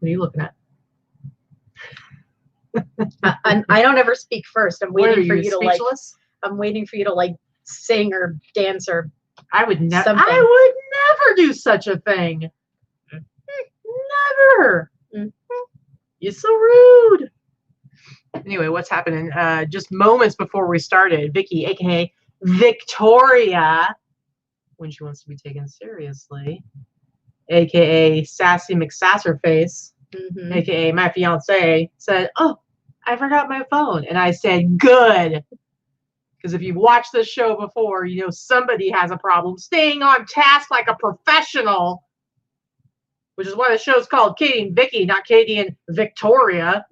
What are you looking at? I don't ever speak first. I'm waiting for you to speechless? I'm waiting for you to like sing or dance or I would never. something. I would never do such a thing. Never. You're so rude. Anyway, what's happening? Just moments before we started, Vikki, aka Victoria, when she wants to be taken seriously, aka Sassy McSasserface, aka my fiance, said, "Oh, I forgot my phone," and I said, "Good." Because if you've watched this show before, you know somebody has a problem staying on task like a professional, which is why the show's called Katy and Vikki, not Katy and Victoria.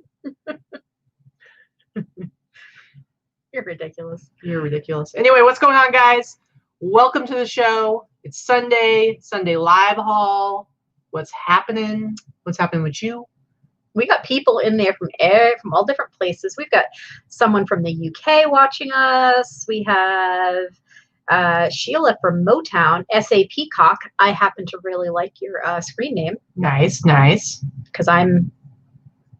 You're ridiculous. You're ridiculous. Anyway, what's going on, guys? Welcome to the show. It's Sunday live haul. What's happening? What's happening with you? We got people in there from all different places. We've got someone from the UK watching us. We have Sheila from Motown, SAPeacock. I happen to really like your screen name. Nice, nice. Because I'm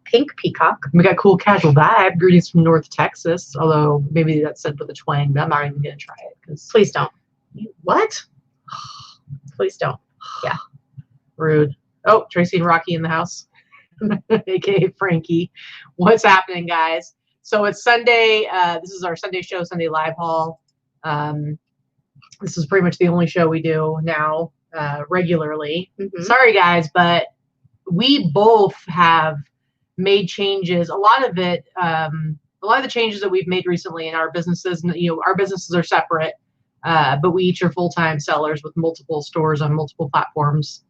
Pink Peacock. We got Cool Casual Vibe. Greetings from North Texas. Although maybe that's said with a twang, but I'm not even going to try it. Cause please don't. What? Please don't. Yeah. Rude. Oh, Tracy and Rocky in the house. aka Frankie. What's happening, guys? So it's Sunday. This is our Sunday show, Sunday live haul. This is pretty much the only show we do now regularly. Sorry, guys, but we both have made changes. A lot of the changes that we've made recently in our businesses, our businesses are separate, but we each are full-time sellers with multiple stores on multiple platforms.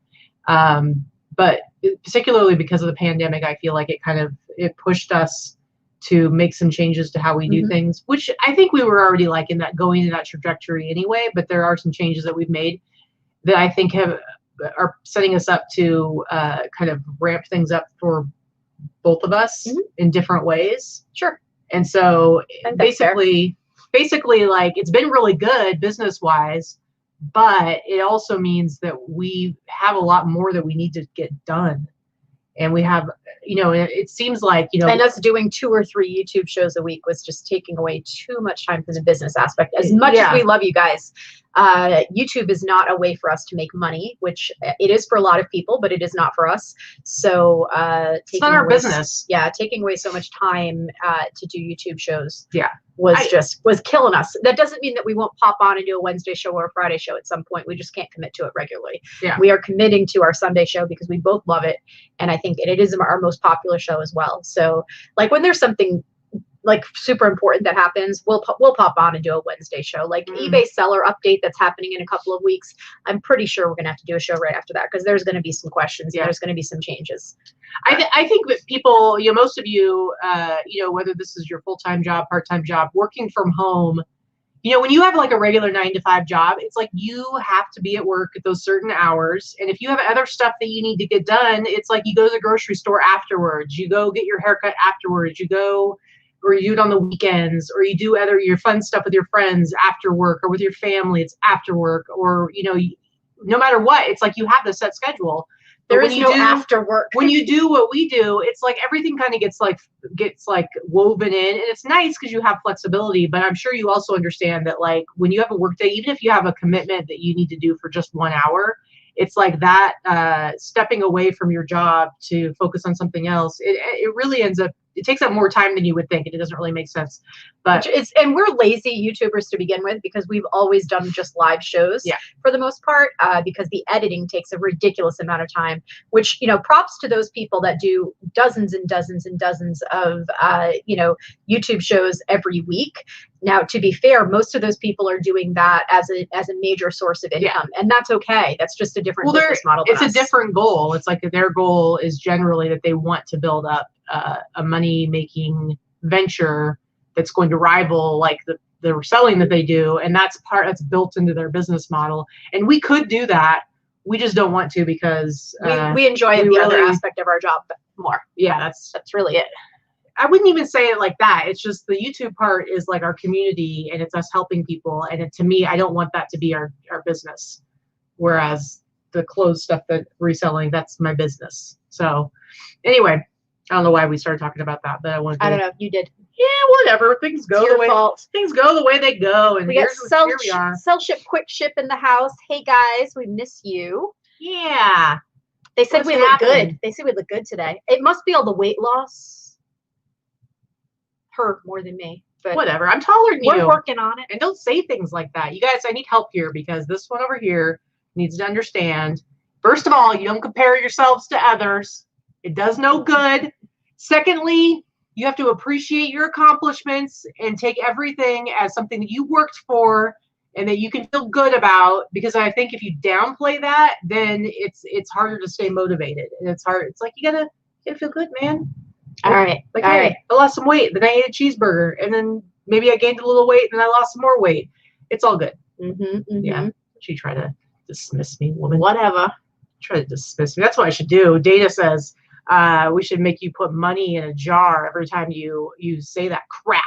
But particularly because of the pandemic, I feel like it pushed us to make some changes to how we do things, which I think we were already going in that trajectory anyway, but there are some changes that we've made that I think are setting us up to kind of ramp things up for both of us in different ways. Sure. And so basically it's been really good business-wise, but it also means that we have a lot more that we need to get done. And we have, it seems like, and us doing 2 or 3 YouTube shows a week was just taking away too much time from the business aspect. As much as we love you guys, YouTube is not a way for us to make money, which it is for a lot of people, but it is not for us. So it's not our business. Yeah, taking away so much time to do YouTube shows. Yeah. was killing us. That doesn't mean that we won't pop on and do a Wednesday show or a Friday show at some point. We just can't commit to it regularly. Yeah. We are committing to our Sunday show because we both love it, and I think it is our most popular show as well. So like when there's something like super important that happens, we'll pop on and do a Wednesday show. Like eBay seller update that's happening in a couple of weeks. I'm pretty sure we're gonna have to do a show right after that because there's gonna be some questions. And there's gonna be some changes. I think that people, most of you, whether this is your full-time job, part-time job, working from home, when you have like a regular 9-to-5 job, it's like you have to be at work at those certain hours. And if you have other stuff that you need to get done, it's like you go to the grocery store afterwards, you go get your haircut afterwards, you go, or you do it on the weekends, or you do your fun stuff with your friends after work, or with your family, it's after work, or, no matter what, it's like you have the set schedule. There is no after work. When you do what we do, it's like everything kind of gets woven in, and it's nice because you have flexibility. But I'm sure you also understand that like when you have a work day, even if you have a commitment that you need to do for just 1 hour, it's like that stepping away from your job to focus on something else. It really ends up. It takes up more time than you would think, and it doesn't really make sense. But and we're lazy YouTubers to begin with because we've always done just live shows for the most part, because the editing takes a ridiculous amount of time, which, props to those people that do dozens and dozens and dozens of, YouTube shows every week. Now, to be fair, most of those people are doing that as a major source of income, and that's okay. That's just a different business model. It's a different goal. It's like their goal is generally that they want to build up a money-making venture that's going to rival like the reselling that they do, and that's built into their business model. And we could do that. We just don't want to because we enjoy the other aspect of our job more. Yeah, that's really it. I wouldn't even say it like that. It's just the YouTube part is like our community, and it's us helping people. And to me, I don't want that to be our business. Whereas the clothes stuff that reselling, that's my business. So Anyway, I don't know why we started talking about that, but I don't know. You did. Yeah, whatever. Things go the way things go the way they go, and here we are. Sell ship, quick ship in the house. Hey guys, we miss you. Yeah. They said we look good. They said we look good today. It must be all the weight loss. Her more than me. But whatever. I'm taller than you. We're working on it. And don't say things like that. You guys, I need help here because this one over here needs to understand. First of all, you don't compare yourselves to others. It does no good. Secondly, you have to appreciate your accomplishments and take everything as something that you worked for and that you can feel good about, because I think if you downplay that, then it's harder to stay motivated. And it's hard. It's like you gotta feel good, man. All right. Like, hey, I lost some weight, then I ate a cheeseburger, and then maybe I gained a little weight, and then I lost some more weight. It's all good. Yeah. She tried to dismiss me, woman. Whatever. Try to dismiss me. That's what I should do. Data says we should make you put money in a jar every time you say that crap.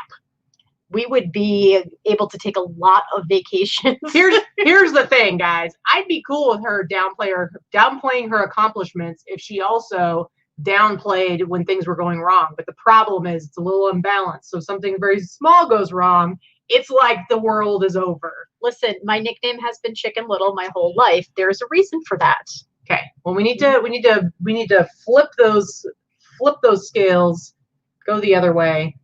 We would be able to take a lot of vacations. Here's the thing, guys. I'd be cool with her downplaying her accomplishments if she also downplayed when things were going wrong. But the problem is it's a little imbalanced. So if something very small goes wrong, it's like the world is over. Listen, my nickname has been Chicken Little my whole life. There's a reason for that. Okay. Well, we need to flip those scales, go the other way.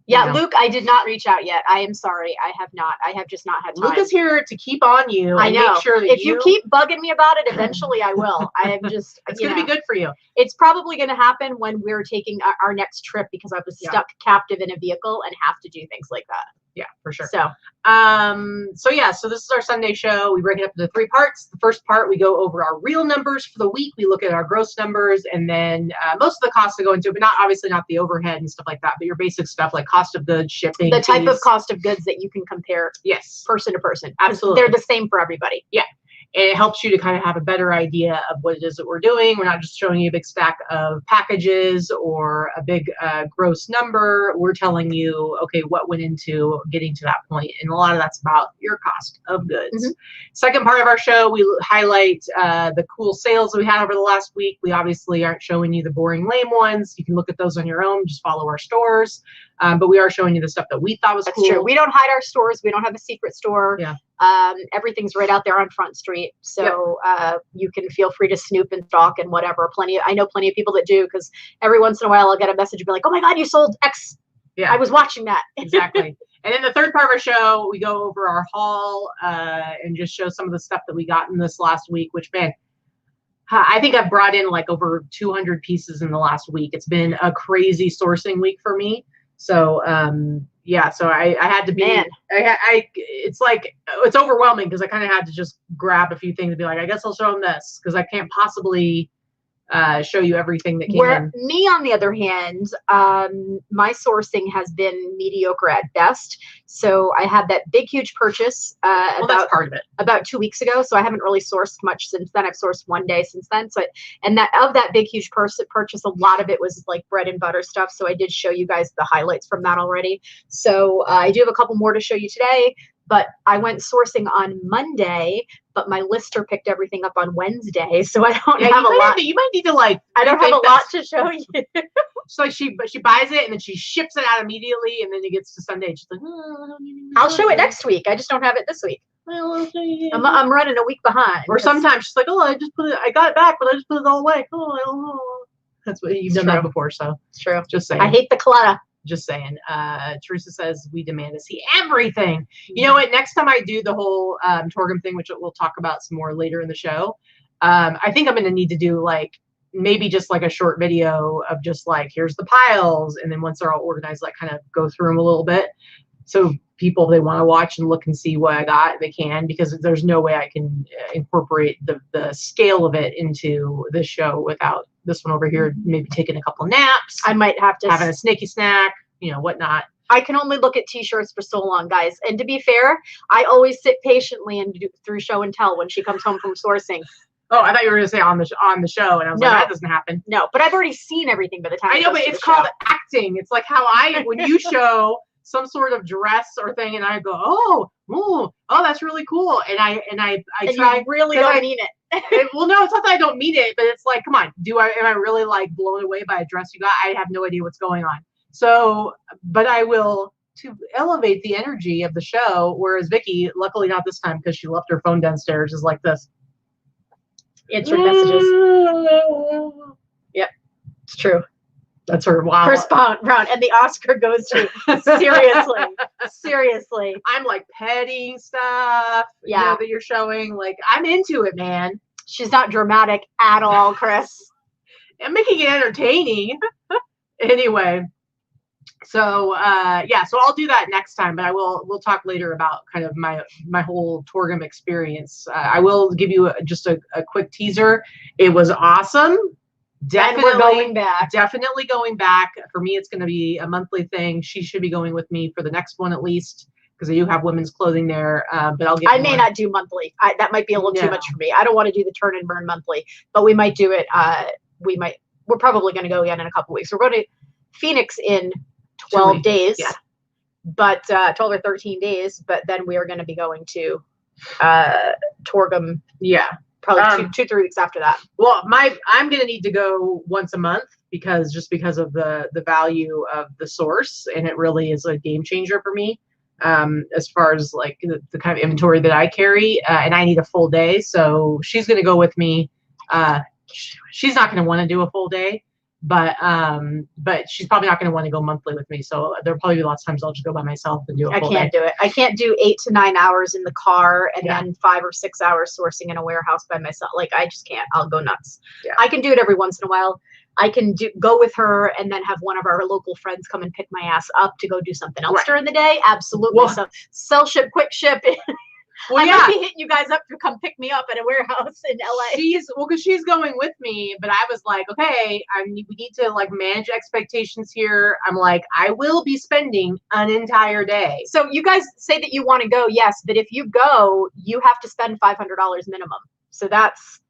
Yeah, you know. Luke, I did not reach out yet. I am sorry. I have not. I have just not had time. Luke is here to keep on you. I know. Make sure that if you keep bugging me about it, eventually I will. I am just. It's going to be good for you. It's probably going to happen when we're taking our next trip, because I was stuck captive in a vehicle and have to do things like that. Yeah, for sure. So this is our Sunday show. We break it up into 3 parts. The first part, we go over our real numbers for the week. We look at our gross numbers, and then most of the costs to go into, but obviously not the overhead and stuff like that, but your basic stuff like cost of goods, shipping, the type of cost of goods that you can compare. Yes, person to person. Absolutely, they're the same for everybody. Yeah. It helps you to kind of have a better idea of what it is that we're doing. We're not just showing you a big stack of packages or a big gross number. We're telling you, okay, what went into getting to that point. And a lot of that's about your cost of goods. Second part of our show, we highlight the cool sales that we had over the last week. We obviously aren't showing you the boring, lame ones. You can look at those on your own. Just follow our stores. But we are showing you the stuff that we thought was cool. That's true. We don't hide our stores. We don't have a secret store. Yeah. Everything's right out there on Front Street. So you can feel free to snoop and stalk and whatever. I know plenty of people that do, because every once in a while I'll get a message and be like, oh my God, you sold X. Yeah. I was watching that. Exactly. And in the third part of our show, we go over our haul and just show some of the stuff that we got in this last week, which, man, I think I've brought in like over 200 pieces in the last week. It's been a crazy sourcing week for me. So, so I had to be, it's like, it's overwhelming because I kind of had to just grab a few things and be like, I guess I'll show them this, because I can't possibly show you everything that came in. Me, on the other hand, my sourcing has been mediocre at best. So I had that big, huge purchase that's part of it. About 2 weeks ago. So I haven't really sourced much since then. I've sourced one day since then. So that big, huge purchase, a lot of it was like bread and butter stuff. So I did show you guys the highlights from that already. So I do have a couple more to show you today. But I went sourcing on Monday, but my lister picked everything up on Wednesday, so I don't have a lot. You might need to I don't have a lot to show you. So she buys it and then she ships it out immediately, and then it gets to Sunday. And she's like, I'll show it next week. I just don't have it this week. Well, okay. I'm running a week behind. Or sometimes she's like, oh, I got it back, but I just put it all away. Oh, I don't know. That's what you've done that before, so it's true. Just saying. I hate the clutter. Just saying. Teresa says we demand to see everything. You know what? Next time I do the whole Torgum thing, which we'll talk about some more later in the show, I think I'm going to need to do maybe just like a short video of just like, here's the piles, and then once they're all organized, like kind of go through them a little bit. So people, if they want to watch and look and see what I got, they can, because there's no way I can incorporate the scale of it into this show without this one over here maybe taking a couple of naps. I might have to having a snacky snack, whatnot. I can only look at t-shirts for so long, guys. And to be fair, I always sit patiently and do through show and tell when she comes home from sourcing. Oh, I thought you were going to say on the show, and I was like, that doesn't happen. No, but I've already seen everything by the time I know, but it's called acting. It's like how when you show some sort of dress or thing, and I go, oh, that's really cool, and I try. You really don't mean it. Well, no, it's not that I don't mean it, but it's like, come on, am I really like blown away by a dress you got? I have no idea what's going on. So, but I will, to elevate the energy of the show, whereas Vikki, luckily not this time because she left her phone downstairs, is like this. Answered messages. Yep, it's true. That's her. Wow. First round, and the Oscar goes to seriously. I'm like petting stuff. Yeah, you know, that you're showing. Like, I'm into it, man. She's not dramatic at all, Chris. I'm making it entertaining. Anyway, so yeah, so I'll do that next time, but we'll talk later about kind of my whole Torgum experience. I will give you just a quick teaser. It was awesome. Definitely, and we're going back. Definitely going back. For me, it's going to be a monthly thing. She should be going with me for the next one at least, because I do have women's clothing there. But I may not do monthly. That might be a little too much for me. I don't want to do the turn and burn monthly, but we might do it. We're probably going to go again in a couple weeks. We're going to Phoenix in 12 days, yeah. But 12 or 13 days. But then we are going to be going to Torgum. Yeah. Probably 2-3 weeks after that. Well, I'm gonna need to go once a month because of the value of the source, and it really is a game changer for me as far as like the kind of inventory that I carry, and I need a full day. So she's gonna go with me. She's not gonna want to do a full day, but she's probably not gonna want to go monthly with me. So there'll probably be lots of times I'll just go by myself and do a full day. I can't do it. I can't do 8 to 9 hours in the car and then 5 or 6 hours sourcing in a warehouse by myself. Like, I just can't. I'll go nuts. Yeah. I can do it every once in a while. I can go with her and then have one of our local friends come and pick my ass up to go do something else during the day. Absolutely. Well, so sell ship, quick ship. Well, I might be hitting you guys up to come pick me up at a warehouse in LA. Because she's going with me, but I was like, okay, we need to like manage expectations here. I'm like, I will be spending an entire day. So you guys say that you want to go, yes, but if you go, you have to spend $500 minimum. So that's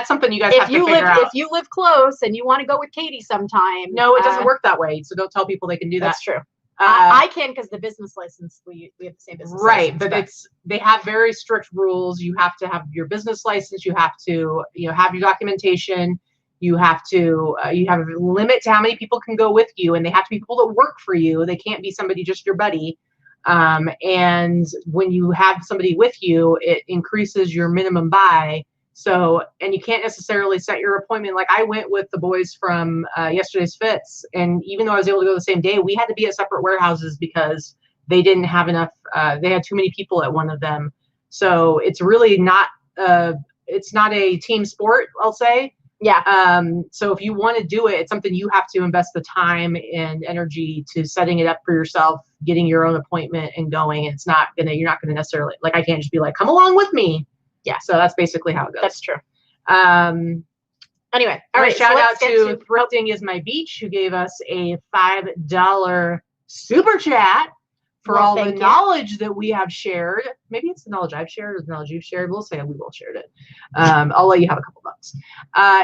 something you guys have to figure out. If you live close and you want to go with Katy sometime. No, it doesn't work that way. So don't tell people they can do that. That's true. I can because the business license, we have the same business license. Right, but they have very strict rules. You have to have your business license. You have to have your documentation. You have a limit to how many people can go with you, and they have to be people that work for you. They can't be somebody just your buddy. And when you have somebody with you, it increases your minimum buy. So, and you can't necessarily set your appointment. Like I went with the boys from yesterday's fits, and even though I was able to go the same day, we had to be at separate warehouses because they didn't have enough. They had too many people at one of them. So it's really not. It's not a team sport, I'll say. Yeah. So if you want to do it, it's something you have to invest the time and energy to setting it up for yourself, getting your own appointment and going. And you're not gonna necessarily, like, I can't just be like, come along with me. Yeah. So that's basically how it goes. That's true. Anyway, all right. Shout out to Thrifting is My Beach, who gave us a $5 super chat for all the knowledge that we have shared. Maybe it's the knowledge I've shared or the knowledge you've shared. We'll say we both shared it. I'll let you have a couple bucks.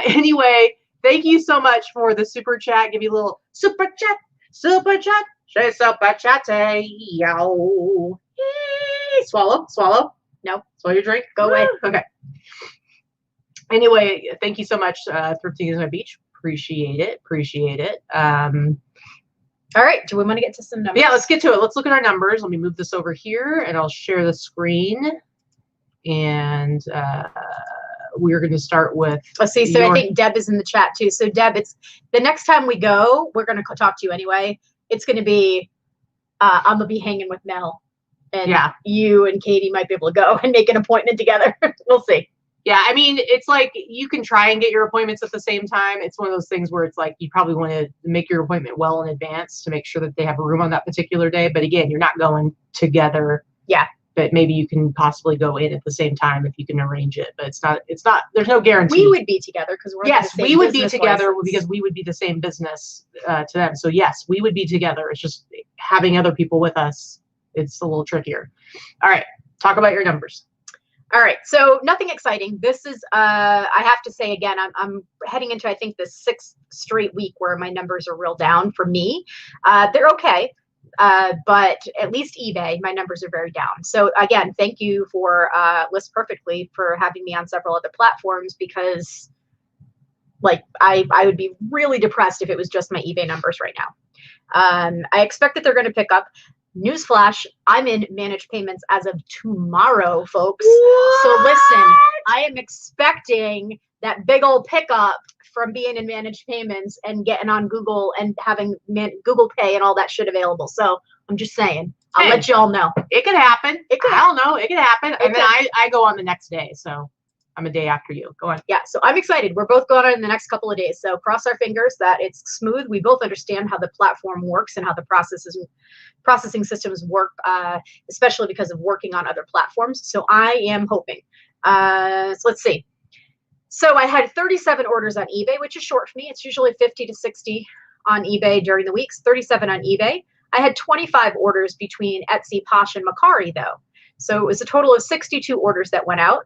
Anyway, thank you so much for the super chat. Give you a little super chat. Say super chat. Yo. Swallow. No. Swallow your drink. Go away. Okay. Anyway, thank you so much, Thrifting is My Beach. Appreciate it. All right. Do we want to get to some numbers? Yeah, let's get to it. Let's look at our numbers. Let me move this over here, and I'll share the screen. And we're going to start with. Let's see. So I think Deb is in the chat too. So Deb, it's the next time we go, we're going to talk to you anyway. It's going to be, I'm going to be hanging with Mel. And you and Katy might be able to go and make an appointment together. We'll see. Yeah, I mean, it's like you can try and get your appointments at the same time. It's one of those things where it's like you probably want to make your appointment well in advance to make sure that they have a room on that particular day. But again, you're not going together. Yeah. But maybe you can possibly go in at the same time if you can arrange it. But it's not. There's no guarantee. We would be together because we're yes, the same we would be together license. because we would be the same business to them. So yes, we would be together. It's just having other people with us. It's a little trickier. All right, talk about your numbers. All right, so nothing exciting. This is, I have to say again, I'm heading into, I think, the 6th straight week where my numbers are real down for me. They're okay. But at least eBay, my numbers are very down. So again, thank you for List Perfectly for having me on several other platforms, because like I would be really depressed if it was just my eBay numbers right now. I expect that they're going to pick up. Newsflash, I'm in managed payments as of tomorrow, folks. What? So listen, I am expecting that big old pickup from being in managed payments and getting on Google and having Google Pay and all that shit available. So I'm just saying, I'll let you all know. It could happen. It could. I don't know. It could happen. And then I go on the next day. So I'm a day after you. Go on. Yeah, so I'm excited. We're both going on in the next couple of days. So cross our fingers that it's smooth. We both understand how the platform works and how the processing systems work, especially because of working on other platforms. So I am hoping. So let's see. So I had 37 orders on eBay, which is short for me. It's usually 50 to 60 on eBay during the weeks, 37 on eBay. I had 25 orders between Etsy, Posh, and Mercari, though. So it was a total of 62 orders that went out.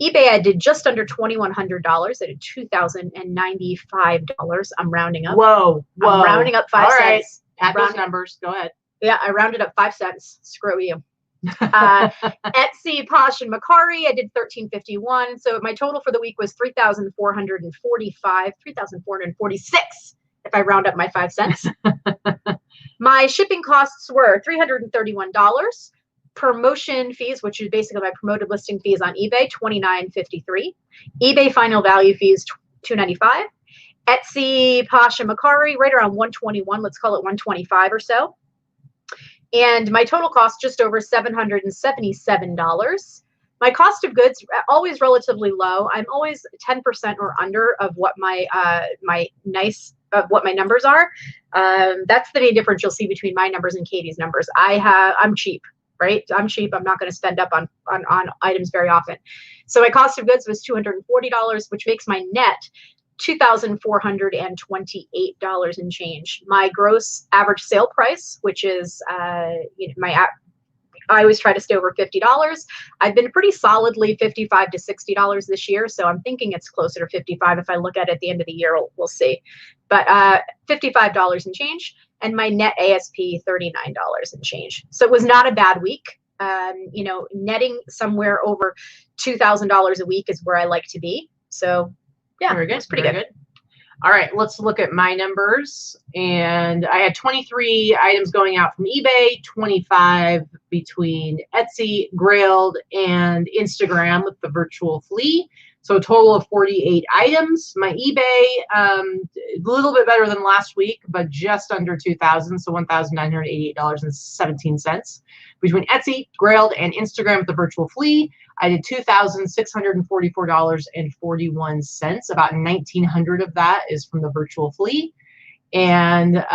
eBay, I did just under $2,100. I did $2,095. I'm rounding up. Whoa. I'm rounding up 5 cents. Add those numbers. Go ahead. Yeah, I rounded up 5 cents. Screw you. Etsy, Posh, and Mercari, I did $1,351. So my total for the week was $3,445, $3,446 if I round up my 5 cents. My shipping costs were $331. Promotion fees, which is basically my promoted listing fees on eBay, $29.53. eBay final value fees, $295. Etsy, Posh, and Mercari, right around $121. Let's call it $125 or so. And my total cost just over $777. My cost of goods always relatively low. I'm always 10% or under of what my what my numbers are. That's the main difference you'll see between my numbers and Katie's numbers. I'm cheap. Right? I'm cheap. I'm not going to spend up on items very often. So my cost of goods was $240, which makes my net $2,428 and change. My gross average sale price, which is I always try to stay over $50. I've been pretty solidly $55 to $60 this year, so I'm thinking it's closer to $55. If I look at it at the end of the year, we'll see. But $55 and change. And my net ASP, $39 and change. So it was not a bad week. Netting somewhere over $2,000 a week is where I like to be. So yeah, very good. It's pretty good. All right, let's look at my numbers. And I had 23 items going out from eBay, 25 between Etsy, Grailed, and Instagram with the virtual flea. So a total of 48 items. My eBay, a little bit better than last week, but just under 2,000, so $1,988.17. Between Etsy, Grailed, and Instagram with the virtual flea, I did $2,644.41. About 1,900 of that is from the virtual flea. And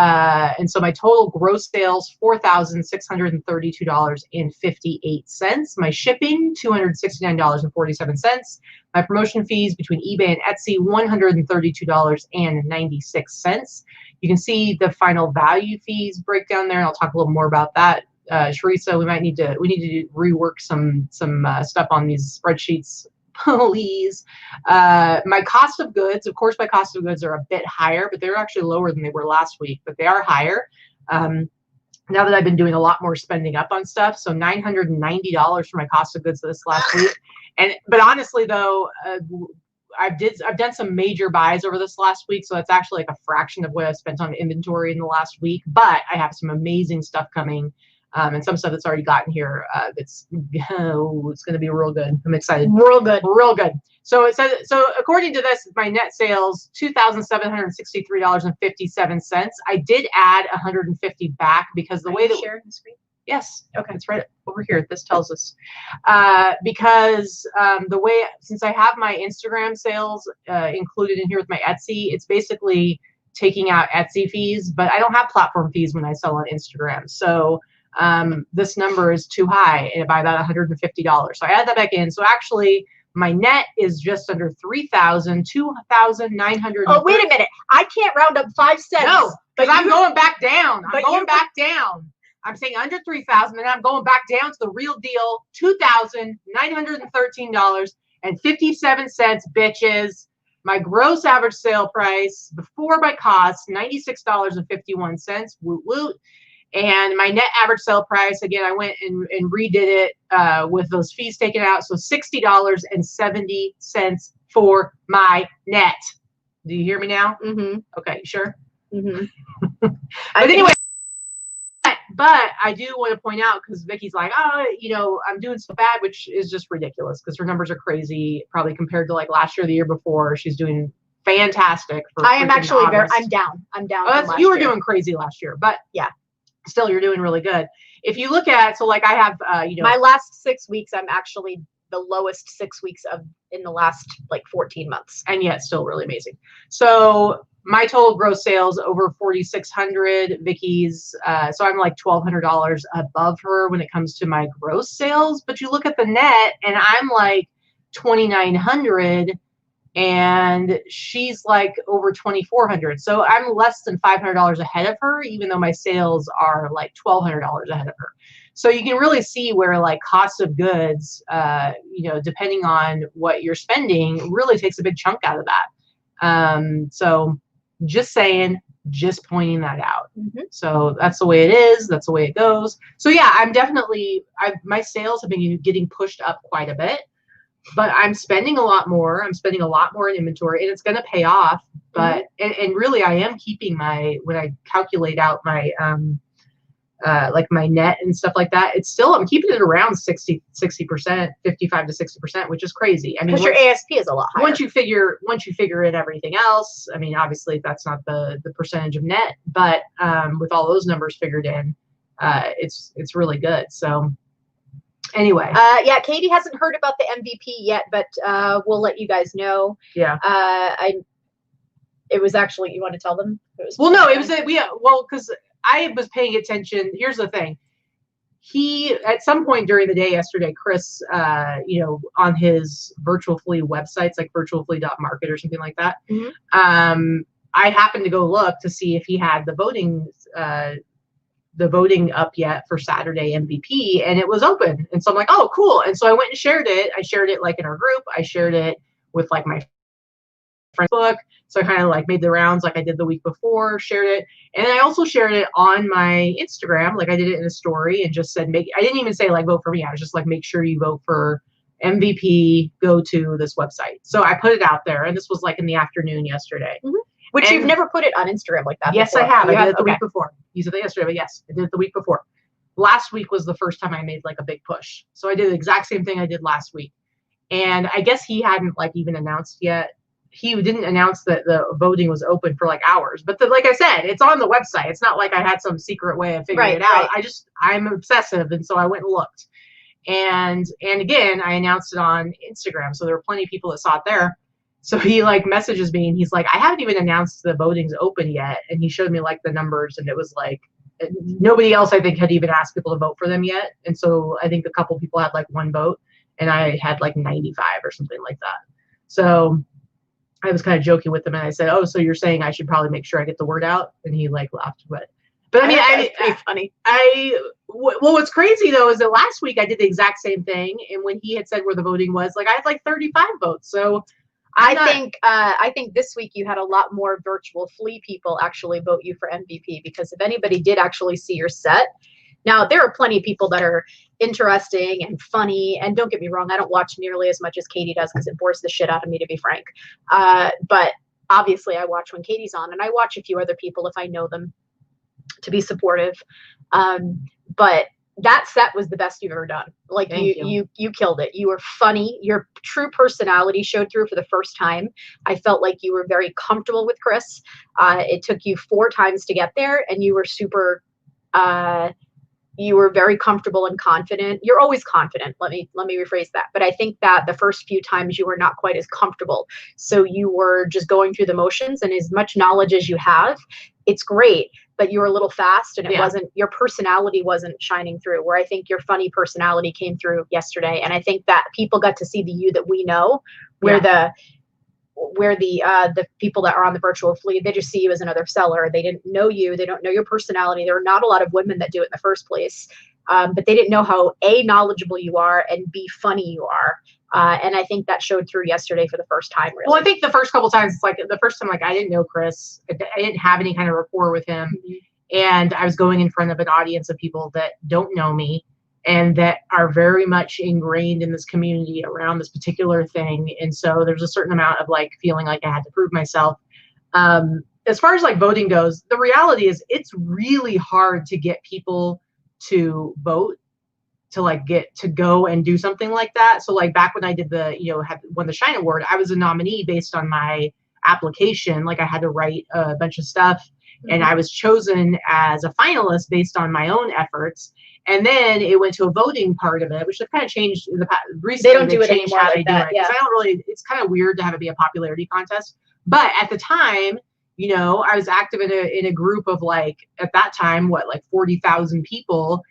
so my total gross sales, $4,632.58. My shipping, $269.47. My promotion fees between eBay and Etsy, $132.96. You can see the final value fees breakdown there, and I'll talk a little more about that. Sharissa, we need to rework some stuff on these spreadsheets, please. My cost of goods, of course, my cost of goods are a bit higher, but they're actually lower than they were last week, but they are higher. Now that I've been doing a lot more spending up on stuff, so $990 for my cost of goods this last week. But honestly, though, I've done some major buys over this last week, so that's actually like a fraction of what I spent on inventory in the last week. But I have some amazing stuff coming. And some stuff that's already gotten here. It's going to be real good. I'm excited. Real good. So it says, according to this, my net sales, $2,763.57. I did add $150 back because the way that sharing the screen. Yes. Okay. It's right over here. This tells us because the way, since I have my Instagram sales included in here with my Etsy, it's basically taking out Etsy fees, but I don't have platform fees when I sell on Instagram. So this number is too high by about $150. So I add that back in. So actually my net is just under 3,000, 2,900. Oh, wait a minute. I can't round up 5 cents. No, because I'm going back down. I'm going back down. I'm saying under 3,000 and I'm going back down to the real deal, $2,913.57, bitches. My gross average sale price before my costs, $96.51. Woot woot. And my net average sale price, again, I went and redid it with those fees taken out. So $60.70 for my net. Do you hear me now? Mm-hmm. Okay, you sure? Mm-hmm. But anyway, but I do want to point out, because Vicki's like, oh, you know, I'm doing so bad, which is just ridiculous because her numbers are crazy, probably compared to like last year or the year before. She's doing fantastic. I am actually I'm down. I'm down. Oh, you were doing crazy last year, but yeah, still you're doing really good. If you look at, so like I have, you know, my last 6 weeks, I'm actually the lowest 6 weeks in the last like 14 months, and yet still really amazing. So my total gross sales over 4,600. Vicki's, so I'm like $1,200 above her when it comes to my gross sales. But you look at the net, and I'm like 2,900. And she's like over 2,400. So I'm less than $500 ahead of her, even though my sales are like $1,200 ahead of her. So you can really see where like cost of goods, you know, depending on what you're spending, really takes a big chunk out of that. So just saying, just pointing that out. Mm-hmm. So that's the way it is. That's the way it goes. So yeah, I'm definitely, my sales have been getting pushed up quite a bit. But I'm spending a lot more. I'm spending a lot more in inventory, and it's going to pay off. But and really, I am keeping when I calculate out my like my net and stuff like that. It's still, I'm keeping it around 60%, 55 to 60%, which is crazy. I mean, because your ASP is a lot higher. Once you figure in everything else, I mean, obviously that's not the percentage of net, but with all those numbers figured in, it's really good. So. Anyway, yeah, Katy hasn't heard about the MVP yet, but we'll let you guys know. Yeah. It was actually, you want to tell them? Well, because I was paying attention. Here's the thing. He, at some point during the day yesterday, Chris, you know, on his Virtual Flea websites, like virtualflea.market or something like that, I happened to go look to see if he had the voting up yet for Saturday MVP, and it was open. And so I'm like, oh, cool. And so I went and shared it. I shared it like in our group. I shared it with like my friend's book. So I kind of like made the rounds like I did the week before, shared it. And I also shared it on my Instagram. Like I did it in a story and just said, I didn't even say like vote for me. I was just like, make sure you vote for MVP, go to this website. So I put it out there, and this was like in the afternoon yesterday. Mm-hmm. Which you've never put it on Instagram like that. Yes, before. I have. I did it the week before. You said that yesterday, but yes, I did it the week before. Last week was the first time I made like a big push. So I did the exact same thing I did last week. And I guess he hadn't like even announced yet. He didn't announce that the voting was open for like hours. But like I said, it's on the website. It's not like I had some secret way of figuring it out. Right. I'm obsessive. And so I went and looked. And again, I announced it on Instagram. So there were plenty of people that saw it there. So he like messages me, and he's like, I haven't even announced the voting's open yet. And he showed me like the numbers, and it was like nobody else I think had even asked people to vote for them yet. And so I think a couple people had like one vote, and I had like 95 or something like that. So I was kind of joking with him, and I said, oh, so you're saying I should probably make sure I get the word out? And he like laughed. But I mean, it's pretty funny. Well, what's crazy though is that last week I did the exact same thing. And when he had said where the voting was, like I had like 35 votes. So I think this week you had a lot more Virtual Flea people actually vote you for MVP, because if anybody did actually see your set, now there are plenty of people that are interesting and funny, and don't get me wrong, I don't watch nearly as much as Katy does because it bores the shit out of me, to be frank. But obviously I watch when Katy's on, and I watch a few other people if I know them to be supportive. But that set was the best you've ever done. Like you killed it. You were funny. Your true personality showed through for the first time. I felt like you were very comfortable with Chris. It took you 4 times to get there, and you were super, you were very comfortable and confident. You're always confident. Let me rephrase that. But I think that the first few times you were not quite as comfortable. So you were just going through the motions, and as much knowledge as you have, it's great, but you were a little fast, and it wasn't, your personality wasn't shining through, where I think your funny personality came through yesterday. And I think that people got to see the you that we know, where the people that are on the Virtual Flea, they just see you as another seller. They didn't know you. They don't know your personality. There are not a lot of women that do it in the first place, but they didn't know how A, knowledgeable you are, and B, funny you are. And I think that showed through yesterday for the first time, really. Well, I think the first couple times, it's like the first time, like I didn't know Chris. I didn't have any kind of rapport with him. And I was going in front of an audience of people that don't know me and that are very much ingrained in this community around this particular thing. And so there's a certain amount of like feeling like I had to prove myself. As far as like voting goes, the reality is it's really hard to get people to vote, to like get to go and do something like that. So like back when I did the, had won the Shine Award, I was a nominee based on my application. Like I had to write a bunch of stuff, and I was chosen as a finalist based on my own efforts. And then it went to a voting part of it, which they've kind of changed in the past. Recently, they don't do it anymore how like they do that. it. I don't really, it's kind of weird to have it be a popularity contest. But at the time, I was active in a group of like, at that time, like 40,000 people.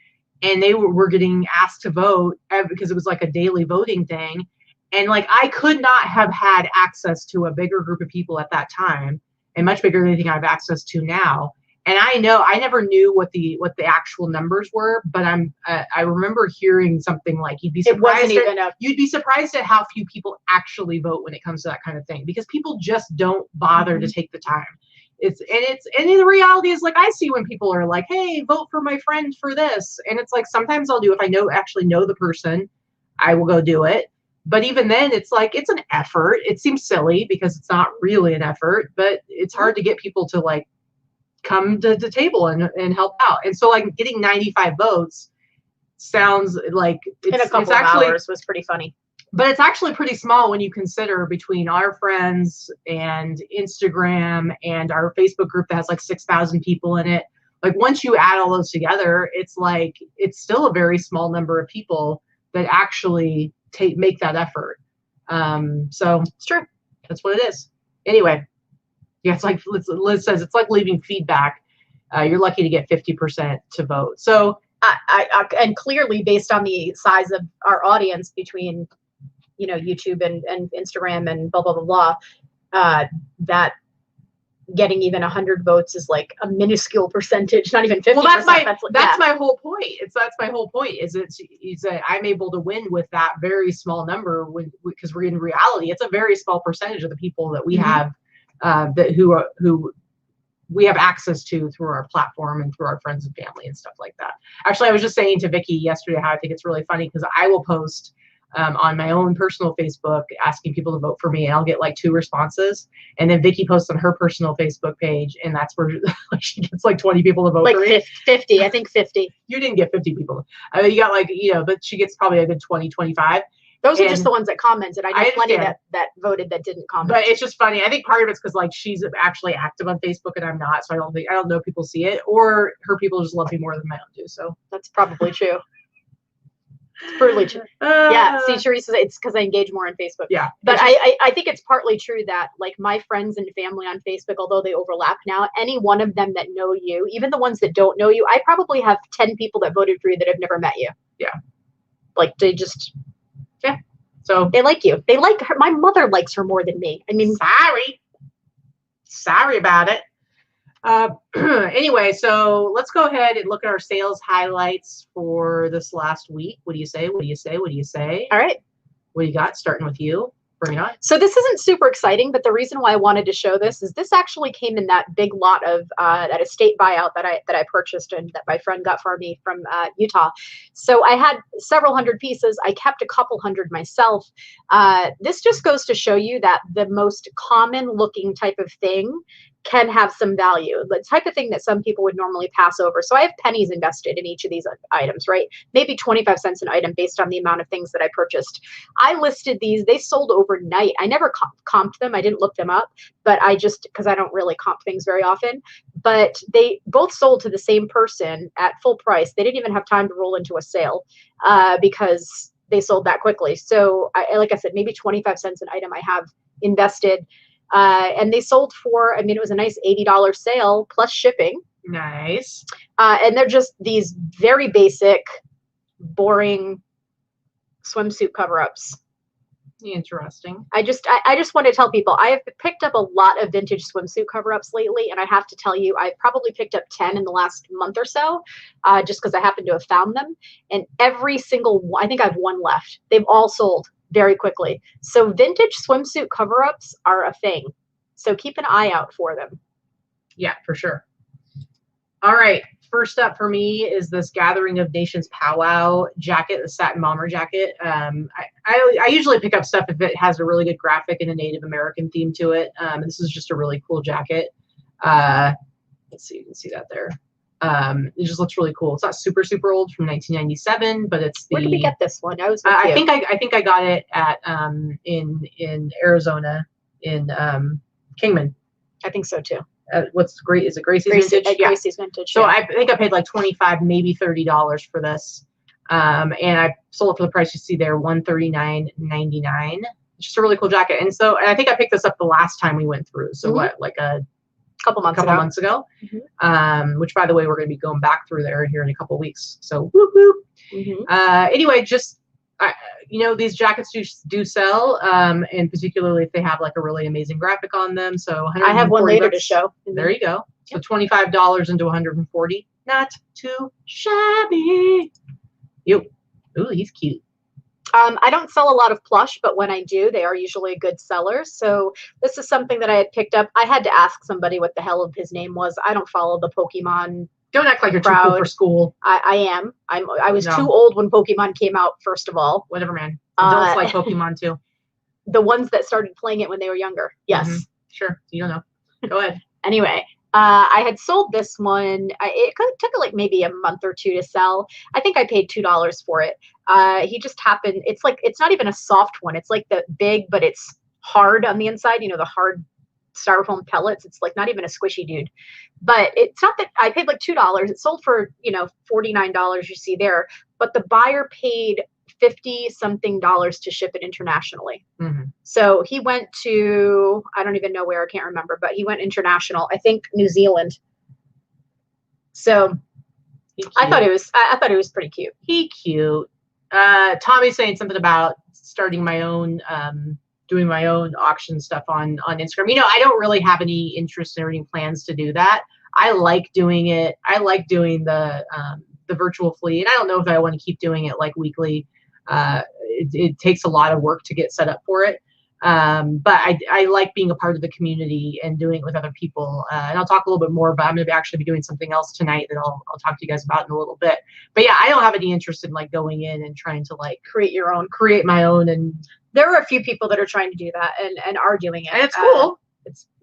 And they were getting asked to vote because it was like a daily voting thing. And like, I could not have had access to a bigger group of people at that time, and much bigger than anything I have access to now. And I never knew what the actual numbers were, but I remember hearing something like you'd be surprised at how few people actually vote when it comes to that kind of thing, because people just don't bother to take the time. And the reality is, like, I see when people are like, hey, vote for my friend for this. And it's like, sometimes I'll do, if I actually know the person, I will go do it. But even then, it's like, it's an effort. It seems silly because it's not really an effort, but it's hard to get people to like come to the table and help out. And so like getting 95 votes sounds like in a couple of hours was pretty funny. But it's actually pretty small when you consider between our friends and Instagram and our Facebook group that has like 6,000 people in it. Like once you add all those together, it's like, it's still a very small number of people that actually make that effort. So it's true. That's what it is. Anyway, yeah, it's like Liz says, it's like leaving feedback. You're lucky to get 50% to vote. So and clearly based on the size of our audience between YouTube and Instagram and blah, blah, blah, blah, that getting even 100 votes is like a minuscule percentage, not even 50%. Well, that's my whole point. That's my whole point is that I'm able to win with that very small number because we're in reality, it's a very small percentage of the people that we have who we have access to through our platform and through our friends and family and stuff like that. Actually, I was just saying to Vikki yesterday how I think it's really funny because I will post on my own personal Facebook asking people to vote for me, and I'll get like 2 responses, and then Vikki posts on her personal Facebook page, and that's where she gets like 20 people to vote for me. 50, I think 50. You didn't get 50 people. I mean, you got like, but she gets probably a good 20, 25. Those are just the ones that commented. I know plenty that voted that didn't comment. But it's just funny. I think part of it's because like she's actually active on Facebook and I'm not, so I don't know if people see it, or her people just love me more than my own do. So that's probably true. It's brutally true. Yeah. See, Teresa, it's because I engage more on Facebook. Yeah. But I think it's partly true that like my friends and family on Facebook, although they overlap now, any one of them that know you, even the ones that don't know you, I probably have 10 people that voted for you that have never met you. Yeah. Like they just. Yeah. So they like you. They like her. My mother likes her more than me. I mean, sorry about it. Anyway, so let's go ahead and look at our sales highlights for this last week. What do you say? What do you say? What do you say? All right. What do you got? Starting with you. Bring it on. So this isn't super exciting, but the reason why I wanted to show this is this actually came in that big lot of that estate buyout that I purchased and that my friend got for me from Utah. So I had several hundred pieces. I kept a couple hundred myself. This just goes to show you that the most common looking type of thing can have some value, the type of thing that some people would normally pass over. So I have pennies invested in each of these items, right? Maybe 25 cents an item based on the amount of things that I purchased. I listed these, they sold overnight. I never comped them. I didn't look them up, but because I don't really comp things very often, but they both sold to the same person at full price. They didn't even have time to roll into a sale because they sold that quickly. So like I said, maybe 25 cents an item I have invested. And they sold for, I mean, it was a nice $80 sale plus shipping. Nice. And they're just these very basic, boring swimsuit cover-ups. Interesting. I just want to tell people I have picked up a lot of vintage swimsuit cover-ups lately, and I have to tell you, I've probably picked up 10 in the last month or so, just because I happen to have found them. And every single one, I think I have one left. They've all sold very quickly. So vintage swimsuit cover-ups are a thing. So keep an eye out for them. Yeah, for sure. All right. First up for me is this Gathering of Nations powwow jacket, the satin bomber jacket. I usually pick up stuff if it has a really good graphic and a Native American theme to it. This is just a really cool jacket. Let's see, you can see that there. It just looks really cool. It's not super old, from 1997, but it's the. Where did we get this one? I think I got it at in Arizona in Kingman. I think so too. What's great is it Gracie's vintage? Yeah. Gracie's vintage. So I think I paid like $25, maybe $30 for this, and I sold it for the price you see there, $139.99. It's just a really cool jacket, and I think I picked this up the last time we went through. So what, like a couple months ago, which by the way, we're going to be going back through there here in a couple of weeks. So whoop whoop. Anyway, just these jackets do sell, and particularly if they have like a really amazing graphic on them. So I have one later to show. There you go. So $25 into $140, not too shabby. Ooh, he's cute. I don't sell a lot of plush, but when I do, they are usually a good seller. So this is something that I had picked up. I had to ask somebody what the hell his name was. I don't follow the Pokemon. Don't act like you're too cool for school. I am. I was too old when Pokemon came out, first of all. Whatever, man. Adults like Pokemon too. The ones that started playing it when they were younger. Yes. Sure. You don't know. Go ahead. Anyway, I had sold this one. It took like maybe a month or two to sell. I think I paid $2 for it. He just happened. It's not even a soft one. It's like the big, but it's hard on the inside. The hard styrofoam pellets. It's like not even a squishy dude. But it's not that I paid like $2. It sold for, $49 you see there. But the buyer paid $50-something to ship it internationally. So he went to, I don't even know where, I can't remember, but he went international, I think New Zealand. So I thought it was pretty cute. He cute. Tommy's saying something about starting my own, doing my own auction stuff on Instagram. I don't really have any interest or any plans to do that. I like doing it. I like doing the virtual flea, and I don't know if I want to keep doing it like weekly. It takes a lot of work to get set up for it. But I like being a part of the community and doing it with other people. And I'll talk a little bit more, but I'm going to actually be doing something else tonight that I'll talk to you guys about in a little bit. But yeah, I don't have any interest in like going in and trying to like create my own. And there are a few people that are trying to do that and are doing it. And it's cool.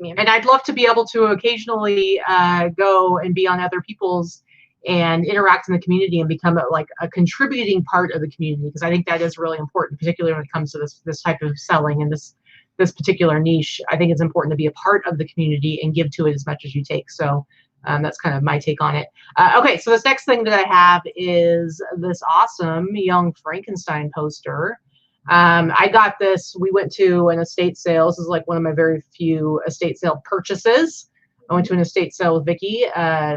And I'd love to be able to occasionally go and be on other people's and interact in the community and become a contributing part of the community, because I think that is really important, particularly when it comes to this type of selling and this particular niche. I think it's important to be a part of the community and give to it as much as you take. So that's kind of my take on it. Okay, so this next thing that I have is this awesome Young Frankenstein poster. I got this. We went to an estate sale. This is like one of my very few estate sale purchases. I went to an estate sale with Vikki. I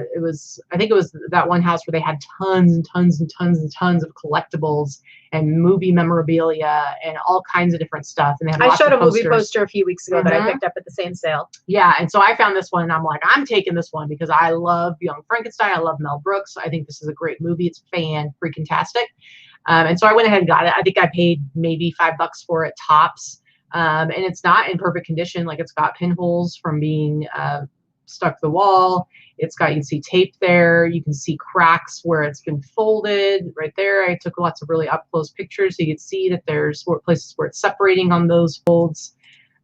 think it was that one house where they had tons and tons and tons and tons of collectibles and movie memorabilia and all kinds of different stuff. And they had I showed a movie poster a few weeks ago that I picked up at the same sale. Yeah, and so I found this one and I'm like, I'm taking this one because I love Young Frankenstein. I love Mel Brooks. I think this is a great movie. It's fan-freaking-tastic. And so I went ahead and got it. I think I paid maybe $5 for it tops. And it's not in perfect condition. Like, it's got pinholes from being stuck to the wall. You can see tape there. You can see cracks where it's been folded right there. I took lots of really up close pictures so you could see that there's places where it's separating on those folds.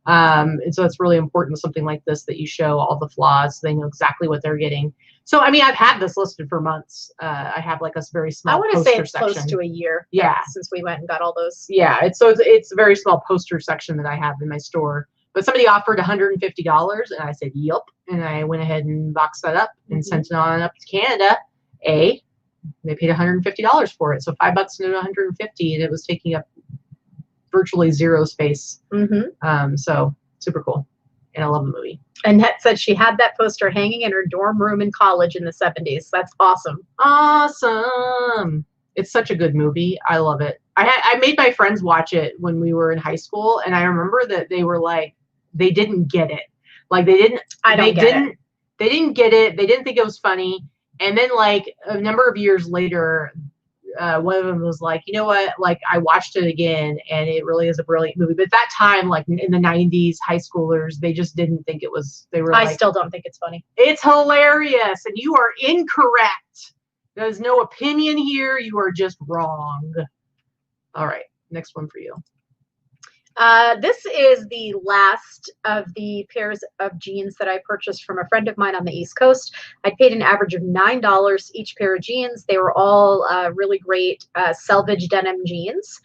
And so it's really important with something like this that you show all the flaws so they know exactly what they're getting. So, I mean, I've had this listed for months. I have like a very small poster section. I want to say it's close to a year. Yeah. Since we went and got all those. Yeah. It's a very small poster section that I have in my store. But somebody offered $150, and I said, yup. And I went ahead and boxed that up and sent it on up to Canada. They paid $150 for it. So $5 into $150, and it was taking up virtually zero space. So super cool. And I love the movie. Annette said she had that poster hanging in her dorm room in college in the 70s. That's awesome. Awesome. It's such a good movie. I love it. I made my friends watch it when we were in high school, and I remember that they were like, they didn't get it. Like, they didn't get it. They didn't think it was funny. And then like a number of years later, one of them was like, you know what, like I watched it again and it really is a brilliant movie. But at that time, like in the 90s, high schoolers, they just didn't think it was, they were I like, still don't think it's funny. it's hilarious. And you are incorrect. There's no opinion here. You are just wrong. All right. Next one for you. This is the last of the pairs of jeans that I purchased from a friend of mine on the East Coast. I paid an average of $9 each pair of jeans. They were all really great selvage denim jeans.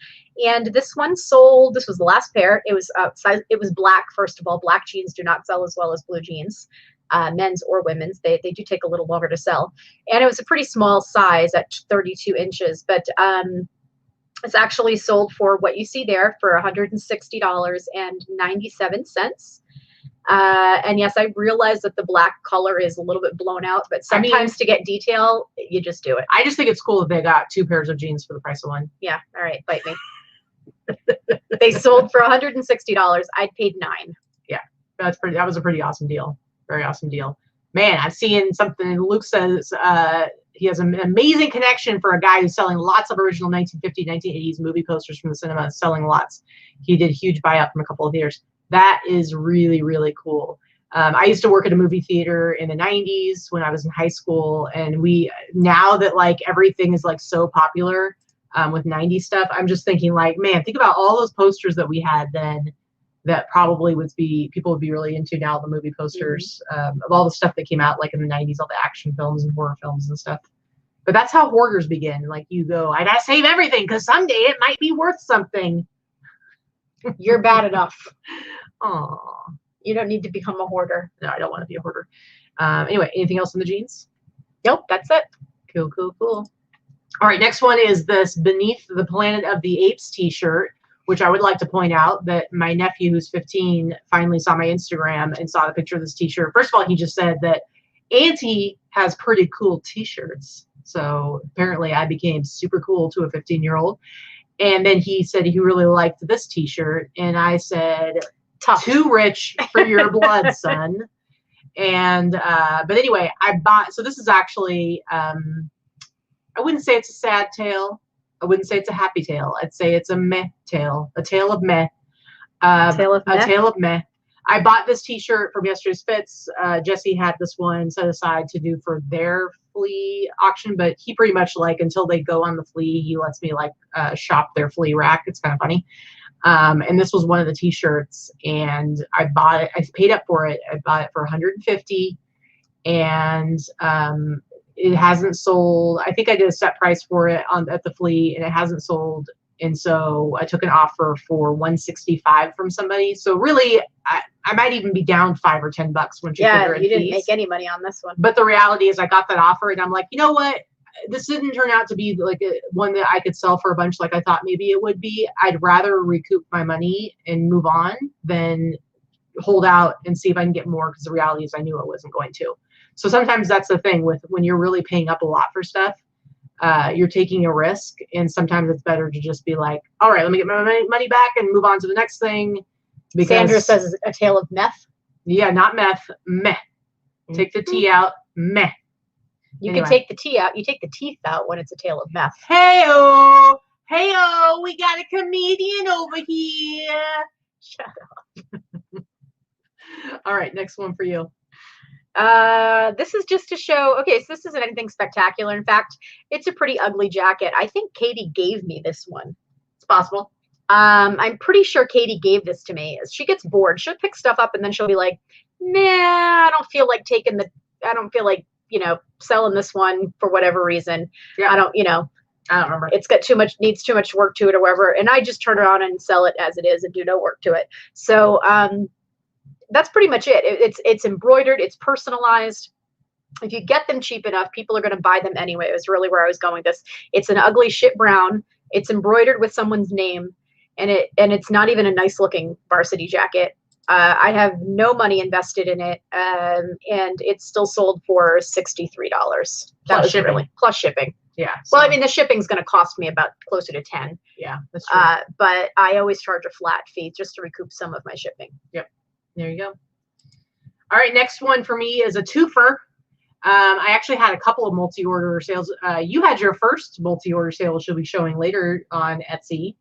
And this one sold, this was the last pair. It was size, it was black, first of all. Black jeans do not sell as well as blue jeans, men's or women's. They do take a little longer to sell. And it was a pretty small size at 32 inches. But it's actually sold for what you see there for $160.97. And yes, I realize that the black color is a little bit blown out, but sometimes to get detail, you just do it. I just think it's cool that they got 2 pairs of jeans for the price of one. Yeah. All right. Bite me. They sold for $160. I'd paid $9. Yeah. That was a pretty awesome deal. Very awesome deal. Man, I've seen something. Luke says he has an amazing connection for a guy who's selling lots of original 1950s, 1980s movie posters from the cinema, selling lots. He did a huge buyout from a couple of theaters. That is really, really cool. I used to work at a movie theater in the 90s when I was in high school. And now that like everything is like so popular with 90s stuff, I'm just thinking like, man, think about all those posters that we had then that probably people would be really into now, the movie posters of all the stuff that came out like in the 90s, all the action films and horror films and stuff. But that's how hoarders begin. Like you go, I gotta save everything because someday it might be worth something. You're bad enough. Aw. You don't need to become a hoarder. No, I don't want to be a hoarder. Anyway, anything else in the jeans? Nope, that's it. Cool, cool, cool. All right, next one is this Beneath the Planet of the Apes t-shirt, which I would like to point out that my nephew, who's 15, finally saw my Instagram and saw the picture of this t-shirt. First of all, he just said that Auntie has pretty cool t-shirts. So apparently I became super cool to a 15-year-old. And then he said he really liked this t-shirt. And I said, tough. Too rich for your blood, son. And, but anyway, I bought, so this is actually, I wouldn't say it's a sad tale. I wouldn't say it's a happy tale. I'd say it's a meh tale, a tale of meh. A tale of meh. I bought this t-shirt from yesterday's Fits. Jesse had this one set aside to do for their flea auction, but he pretty much like until they go on the flea, he lets me like shop their flea rack. It's kind of funny. And this was one of the t-shirts, and I bought it. I paid up for it. I bought it for $150, and it hasn't sold. I think I did a set price for it at the flea, and it hasn't sold. And so I took an offer for $165 from somebody. So really, I might even be down $5 or $10 once you figure it. You didn't make any money on this one. But the reality is, I got that offer, and I'm like, you know what? This didn't turn out to be like one that I could sell for a bunch like I thought maybe it would be. I'd rather recoup my money and move on than hold out and see if I can get more, because the reality is I knew I wasn't going to. So sometimes that's the thing with when you're really paying up a lot for stuff, you're taking a risk, and sometimes it's better to just be like, all right, let me get my money back and move on to the next thing. Because, Sandra says a tale of meth. Yeah, not meth, meh. Take the T out, meh. You can take the T out. You take the teeth out when it's a tale of meth. Hey-oh, hey-oh, we got a comedian over here. Shut up. All right, next one for you. This is just to show, okay, so this isn't anything spectacular. In fact, it's a pretty ugly jacket. I think Katy gave me this one. It's possible. I'm pretty sure Katy gave this to me. She gets bored. She'll pick stuff up and then she'll be like, nah, I don't feel like selling this one for whatever reason. Yeah. I don't remember. It's got needs too much work to it or whatever. And I just turn it on and sell it as it is and do no work to it. So, that's pretty much it. It's embroidered. It's personalized. If you get them cheap enough, people are going to buy them anyway. It was really where I was going with this. It's an ugly shit brown. It's embroidered with someone's name, and it's not even a nice looking varsity jacket. I have no money invested in it, and it's still sold for $63. Plus shipping. Plus shipping. Yeah. So. Well, I mean, the shipping's going to cost me about closer to $10. Yeah, that's true. But I always charge a flat fee just to recoup some of my shipping. Yep. There you go. All right, next one for me is a twofer. I actually had a couple of multi-order sales. You had your first multi-order sale, which will be showing later on Etsy.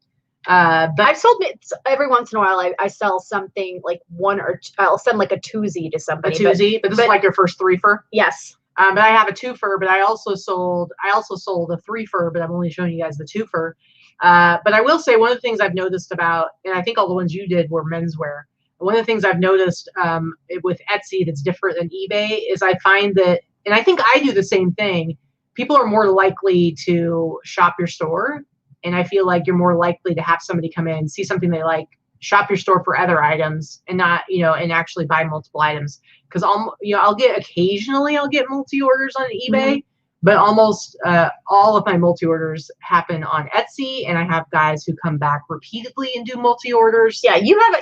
But I've sold every once in a while. I sell something like one or two, I'll send like a twosie to somebody. A twosie, but this is like your first threefer. Yes. But I have a twofer, but I also sold a threefer, but I'm only showing you guys the twofer. But I will say one of the things I've noticed about, and I think all the ones you did were menswear. One of the things I've noticed with Etsy that's different than eBay is I find that, and I think I do the same thing, people are more likely to shop your store. And I feel like you're more likely to have somebody come in, see something they like, shop your store for other items, and not, and actually buy multiple items. Because I'll get multi-orders on eBay, but almost all of my multi-orders happen on Etsy, and I have guys who come back repeatedly and do multi-orders. Yeah, you have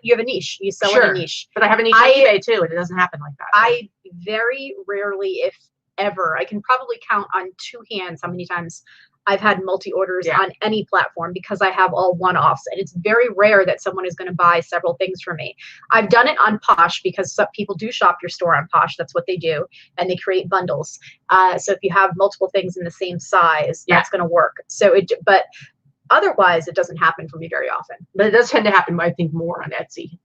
a niche. You sell in a niche. But I have a niche on eBay too, and it doesn't happen like that. I very rarely, if ever, I can probably count on two hands how many times I've had multi-orders on any platform, because I have all one-offs, and it's very rare that someone is going to buy several things from me. I've done it on Posh, because some people do shop your store on Posh. That's what they do, and they create bundles. So if you have multiple things in the same size, that's going to work. But otherwise, it doesn't happen for me very often. But it does tend to happen, I think, more on Etsy,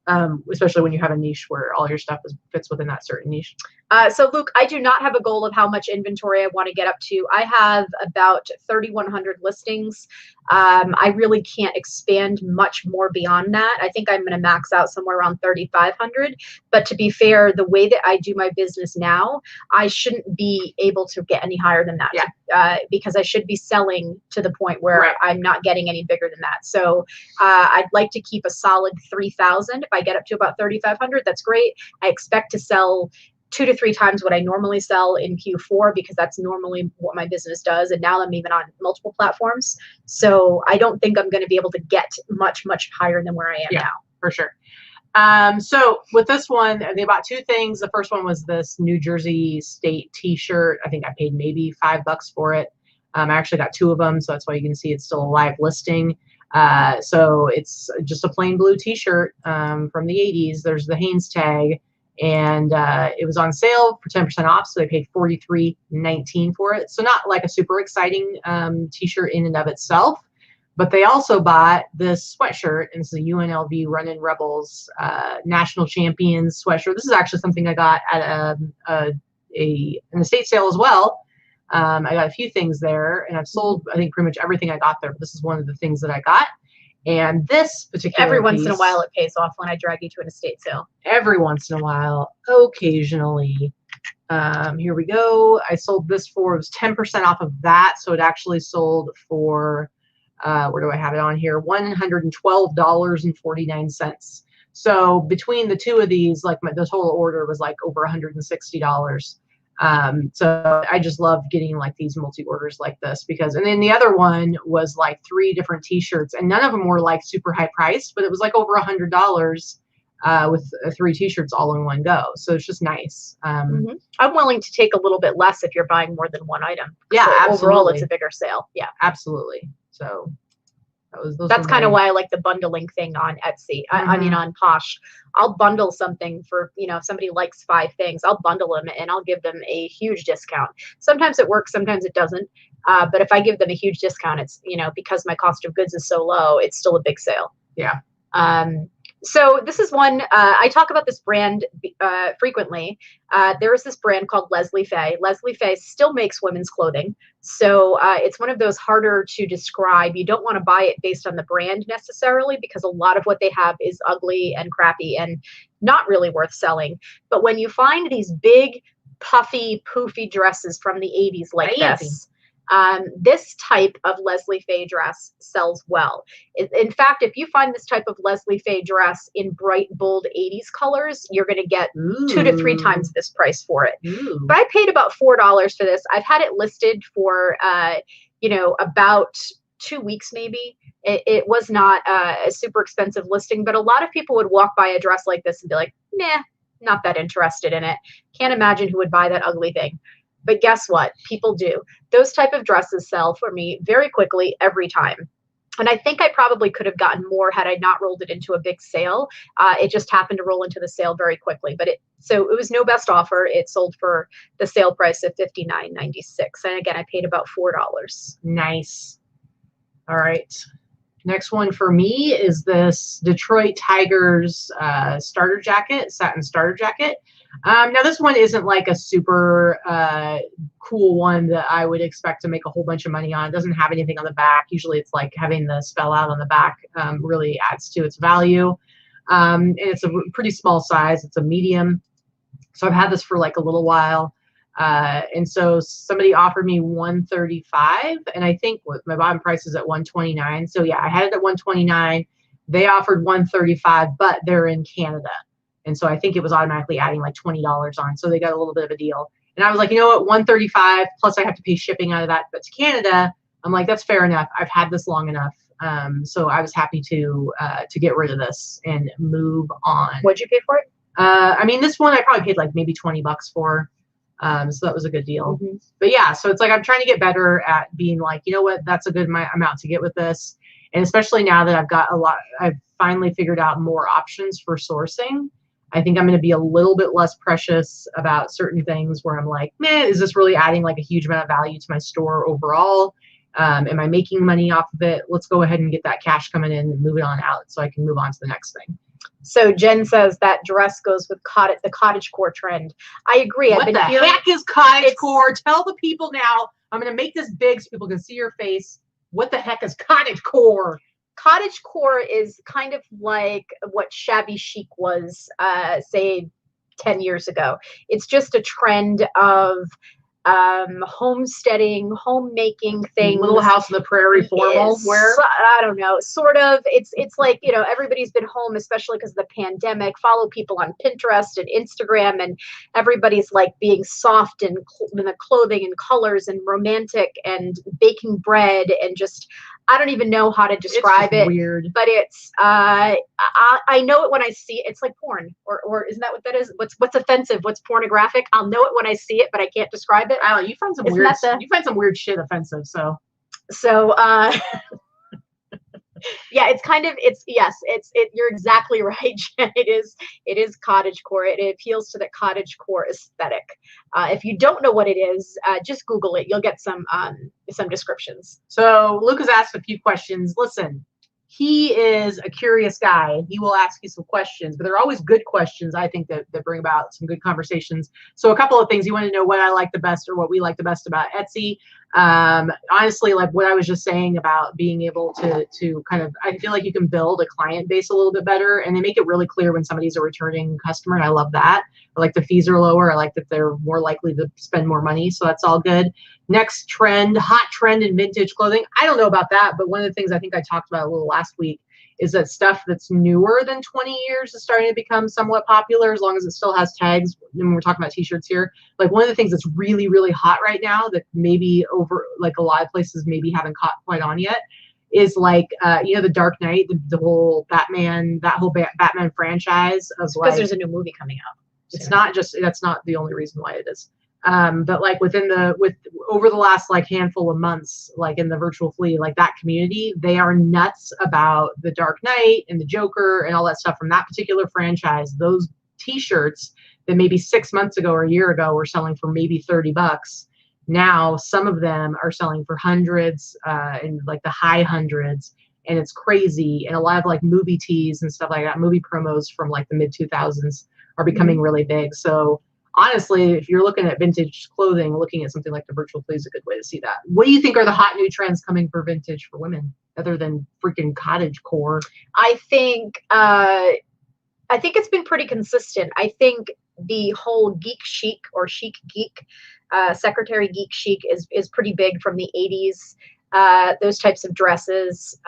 especially when you have a niche where all your stuff fits within that certain niche. So, Luke, I do not have a goal of how much inventory I want to get up to. I have about 3,100 listings. I really can't expand much more beyond that. I think I'm going to max out somewhere around 3,500. But to be fair, the way that I do my business now, I shouldn't be able to get any higher than that, because I should be selling to the point where I'm not getting any bigger than that. So I'd like to keep a solid 3,000. If I get up to about 3,500, that's great. I expect to sell 2 to 3 times what I normally sell in Q4, because that's normally what my business does. And now I'm even on multiple platforms. So I don't think I'm going to be able to get much higher than where I am now. For sure. So with this one, they bought 2 things. The first one was this New Jersey State t-shirt. I think I paid maybe $5 for it. I actually got 2 of them. So that's why you can see it's still a live listing. So it's just a plain blue t-shirt from the 80s. There's the Hanes tag. And it was on sale for 10% off, so they paid $43.19 for it. So not like a super exciting t-shirt in and of itself, but they also bought this sweatshirt, and this is a UNLV Runnin' Rebels National Champions sweatshirt. This is actually something I got at an estate sale as well. I got a few things there, and I've sold, I think, pretty much everything I got there, but this is one of the things that I got. And this particular every once in a while it pays off when I drag you to an estate sale. Every once in a while, occasionally. Here we go. I sold this for, it was 10% off of that. So it actually sold for, where do I have it on here? $112.49. So between the 2 of these, like the total order was like over $160. So I just love getting like these multi-orders like this, because, and then the other one was like 3 different t-shirts, and none of them were like super high priced, but it was like over $100 with 3 t-shirts all in one go. So it's just nice. I'm willing to take a little bit less if you're buying more than one item. Yeah, so absolutely. Overall, it's a bigger sale. Yeah, absolutely. So that's kind of why I like the bundling thing on Etsy. I mean, on Posh, I'll bundle something for, if somebody likes 5 things, I'll bundle them and I'll give them a huge discount. Sometimes it works, sometimes it doesn't. But if I give them a huge discount, it's, because my cost of goods is so low, it's still a big sale. Yeah. So this is one, I talk about this brand frequently. There is this brand called Leslie Faye. Leslie Faye still makes women's clothing. So it's one of those harder to describe. You don't want to buy it based on the brand necessarily, because a lot of what they have is ugly and crappy and not really worth selling. But when you find these big, puffy, poofy dresses from the 80s like this type of Leslie Faye dress sells well. In fact, if you find this type of Leslie Faye dress in bright, bold 80s colors, you're going to get 2 to 3 times this price for it. But I paid about $4 for this. I've had it listed for, about 2 weeks maybe. It was not a super expensive listing, but a lot of people would walk by a dress like this and be like, nah, not that interested in it. Can't imagine who would buy that ugly thing. But guess what? People do. Those type of dresses sell for me very quickly every time. And I think I probably could have gotten more had I not rolled it into a big sale. It just happened to roll into the sale very quickly. But So it was no best offer. It sold for the sale price of $59.96. And again, I paid about $4. Nice. All right. Next one for me is this Detroit Tigers starter jacket, satin starter jacket. Now this one isn't like a super cool one that I would expect to make a whole bunch of money on. It doesn't have anything on the back. Usually it's like having the spell out on the back really adds to its value. And it's a pretty small size. It's a medium. So I've had this for like a little while. And so somebody offered me $135, and I think my bottom price is at $129. So yeah, I had it at $129. They offered $135, but they're in Canada. And so I think it was automatically adding like $20 on. So they got a little bit of a deal. And I was like, you know what, $135 plus I have to pay shipping out of that, but to Canada, I'm like, that's fair enough. I've had this long enough. So I was happy to get rid of this and move on. What'd you pay for it? I mean, this one I probably paid like maybe $20 for. So that was a good deal. Mm-hmm. But yeah, so it's like I'm trying to get better at being like, you know what, that's a good amount to get with this. And especially now that I've finally figured out more options for sourcing. I think I'm going to be a little bit less precious about certain things where I'm like, man, is this really adding like a huge amount of value to my store overall? Am I making money off of it? Let's go ahead and get that cash coming in and move it on out so I can move on to the next thing. So Jen says that dress goes with the cottagecore trend. I agree. What the heck is cottagecore? Tell the people now. I'm going to make this big so people can see your face. What the heck is cottagecore? Cottagecore is kind of like what shabby chic was, say, 10 years ago. It's just a trend of homesteading, homemaking things. Little House on the Prairie formal wear. I don't know, sort of. It's like, you know, everybody's been home, especially because of the pandemic. Follow people on Pinterest and Instagram, and everybody's like being soft and in the clothing and colors and romantic and baking bread and just, I don't even know how to describe it. Weird, but it's I know it when I see it. It's like porn, or isn't that what that is? What's offensive? What's pornographic? I'll know it when I see it, but I can't describe it. I don't know, you find some weird shit offensive. So yeah, you're exactly right, Jen. It is cottagecore. It appeals to the cottagecore aesthetic. If you don't know what it is, just Google it. You'll get some descriptions. So Lucas asked a few questions. Listen, he is a curious guy. He will ask you some questions, but they're always good questions, I think, that bring about some good conversations. So a couple of things. You want to know what I like the best or what we like the best about Etsy. Honestly, like what I was just saying about being able to kind of, I feel like you can build a client base a little bit better, and they make it really clear when somebody's a returning customer, and I love that. I like the fees are lower. I like that they're more likely to spend more money, so that's all good. Next trend, hot trend in vintage clothing. I don't know about that, but one of the things I think I talked about a little last week is that stuff that's newer than 20 years is starting to become somewhat popular, as long as it still has tags. And we're talking about t-shirts here. Like one of the things that's really, really hot right now that maybe over like a lot of places maybe haven't caught quite on yet is like, you know, the Dark Knight, the whole Batman, Batman franchise of like, because there's a new movie coming out. It's not just, that's not the only reason why it is. But like over the last like handful of months, like in the virtual flea, like that community, they are nuts about the Dark Knight and the Joker and all that stuff from that particular franchise. Those t-shirts that maybe 6 months ago or a year ago were selling for maybe $30. Now some of them are selling for hundreds, and like the high hundreds, and it's crazy. And a lot of like movie tees and stuff like that, movie promos from like the mid 2000s are becoming really big. So honestly, if you're looking at vintage clothing, looking at something like the virtual flea is a good way to see that. What do you think are the hot new trends coming for vintage for women, other than freaking cottagecore? I think it's been pretty consistent. I think the whole geek chic or chic geek, secretary geek chic is pretty big from the 80s. Those types of dresses,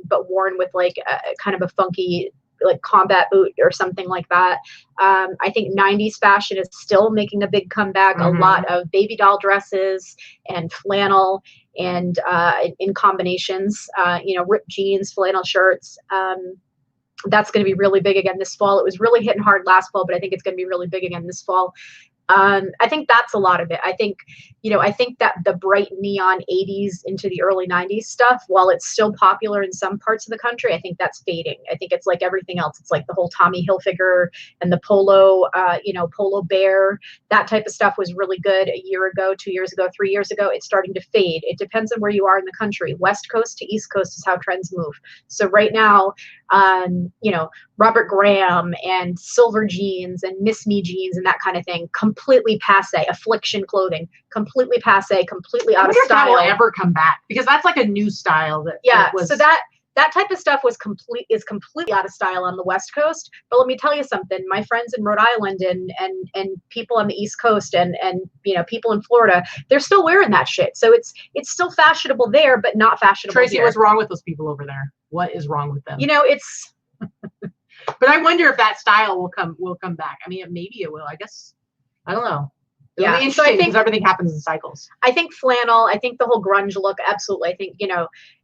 but worn with like a kind of a funky like combat boot or something like that. I think 90s fashion is still making a big comeback. A lot of baby doll dresses and flannel and in combinations, you know, ripped jeans, flannel shirts. That's going to be really big again this fall. It was really hitting hard last fall, but I think it's going to be really big again this fall. I think that's a lot of it. I think, I think that the bright neon 80s into the early 90s stuff, while it's still popular in some parts of the country, I think that's fading. I think it's like everything else. It's like the whole Tommy Hilfiger and the polo, polo bear, that type of stuff was really good a year ago, 2 years ago, 3 years ago. It's starting to fade. It depends on where you are in the country. West Coast to East Coast is how trends move. So right now, Robert Graham and silver jeans and Miss Me jeans and that kind of thing, completely passe. Affliction clothing, completely passe, completely out of style. If that will ever come back, because that's like a new style that was... So that type of stuff is completely out of style on the West Coast. But let me tell you something, my friends in Rhode Island and people on the East Coast and people in Florida, they're still wearing that shit. So it's still fashionable there, but not fashionable Tracy, here. what's wrong with those people over there? What is wrong with them? It's but I wonder if that style will come back. I mean, maybe it will. I guess, I don't know. It'll be interesting, because everything happens in cycles. I think flannel, I think the whole grunge look, absolutely. I think,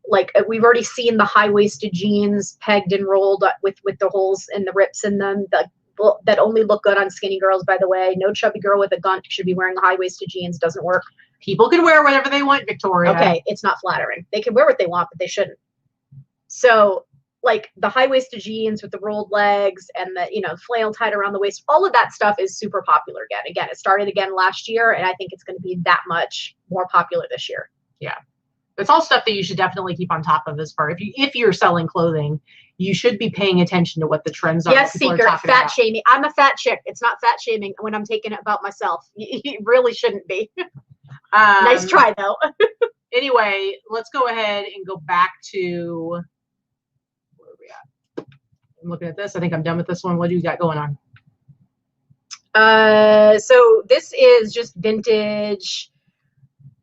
like we've already seen the high-waisted jeans pegged and rolled with the holes and the rips in them that only look good on skinny girls, by the way. No chubby girl with a gunt should be wearing the high-waisted jeans. Doesn't work. People can wear whatever they want, Victoria. Okay, it's not flattering. They can wear what they want, but they shouldn't. So like the high-waisted jeans with the rolled legs and the flannel tied around the waist, all of that stuff is super popular again. Again, it started again last year, and I think it's going to be that much more popular this year. Yeah, it's all stuff that you should definitely keep on top of as far if you're selling clothing. You should be paying attention to what the trends are. Yes, Seeker, fat shaming. I'm a fat chick. It's not fat shaming when I'm taking it about myself. You really shouldn't be. Nice try though. Anyway, let's go ahead and go back to. I'm looking at this. I think I'm done with this one. What do you got going on? So this is just vintage.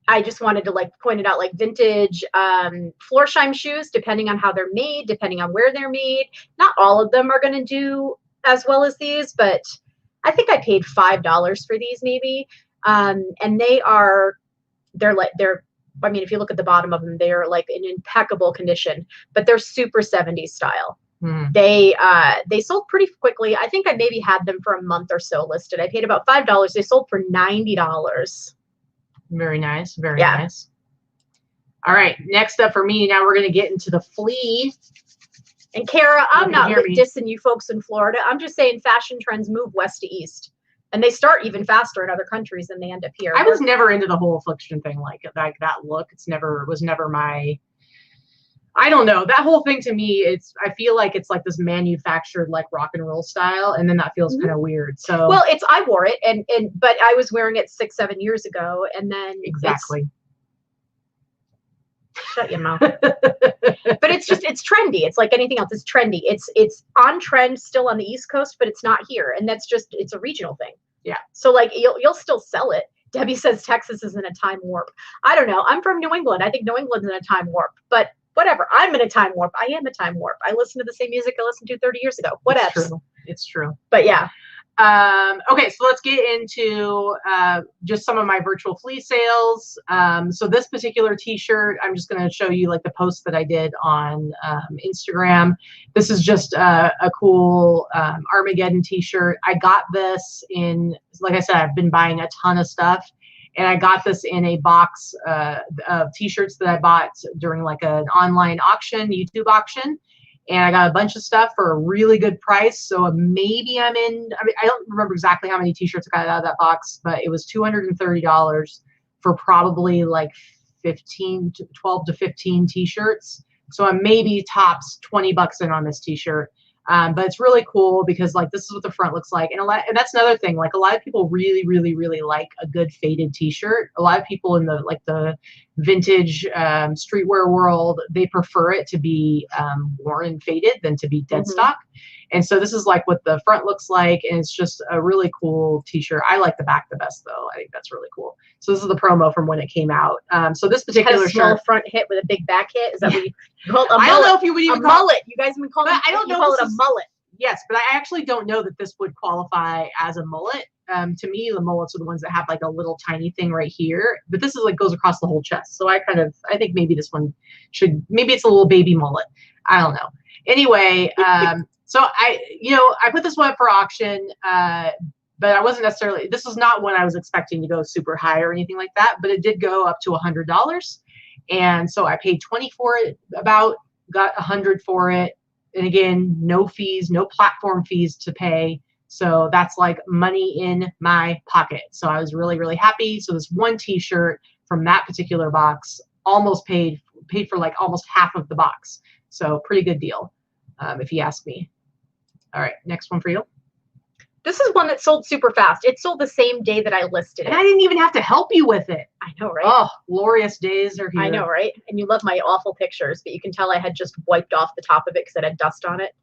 I just wanted to point it out, like vintage Florsheim shoes, depending on how they're made, depending on where they're made. Not all of them are going to do as well as these, but I think I paid $5 for these maybe. And I mean, if you look at the bottom of them, they're like in impeccable condition, but they're super 70s style. They sold pretty quickly. I think I maybe had them for a month or so listed. I paid about $5. They sold for $90. Very nice. Very nice. All right. Next up for me, now we're going to get into the flea. And Kara, I'm not dissing you folks in Florida. I'm just saying fashion trends move west to east. And they start even faster in other countries than they end up here. I was never into the whole affliction thing, like that look. Was never my... I don't know. That whole thing to me, I feel like it's like this manufactured like rock and roll style, and then that feels kind of weird. So I wore it but I was wearing it 6-7 years ago, and then exactly. Shut your mouth. But it's trendy. It's like anything else. It's trendy. It's on trend still on the East Coast, but it's not here, and it's a regional thing. Yeah. So like you'll still sell it. Debbie says Texas is in a time warp. I don't know. I'm from New England. I think New England's in a time warp, but whatever. I'm in a time warp. I am a time warp. I listen to the same music I listened to 30 years ago. Whatever. It's true. But yeah. Okay, so let's get into just some of my virtual flea sales. So this particular t-shirt, I'm just going to show you like the post that I did on Instagram. This is just a cool Armageddon t-shirt. I got this in, like I said, I've been buying a ton of stuff. And I got this in a box of t-shirts that I bought during like an online auction, YouTube auction. And I got a bunch of stuff for a really good price. So maybe I don't remember exactly how many t-shirts I got out of that box, but it was $230 for probably like 12 to 15 t-shirts. So I'm maybe tops $20 in on this t-shirt. But it's really cool because like this is what the front looks like, and that's another thing. Like a lot of people really, really, really like a good faded t-shirt. A lot of people in the vintage streetwear world, they prefer it to be worn and faded than to be dead stock. And so this is like what the front looks like, and it's just a really cool t-shirt. I like the back the best though. I think that's really cool. So this is the promo from when it came out. So this particular small front hit with a big back hit. Is that what you call it? I don't know if you would even call it. You guys have been calling it. I don't know. Call it a mullet. Yes, but I actually don't know that this would qualify as a mullet. To me, the mullets are the ones that have like a little tiny thing right here, but this is like goes across the whole chest. So I think maybe this one maybe it's a little baby mullet. I don't know. Anyway, so I put this one up for auction. but I wasn't necessarily, this was not when I was expecting to go super high or anything like that, but it did go up to $100. And so I paid 20 for it, got 100 for it. And again, no fees, no platform fees to pay. So that's like money in my pocket. So I was really, really happy. So this one t-shirt from that particular box almost paid for like almost half of the box. So pretty good deal, if you ask me. All right, next one for you. This is one that sold super fast. It sold the same day that I listed it. And I didn't even have to help you with it. I know, right? Oh, glorious days are here. I know, right? And you love my awful pictures, but you can tell I had just wiped off the top of it because it had dust on it.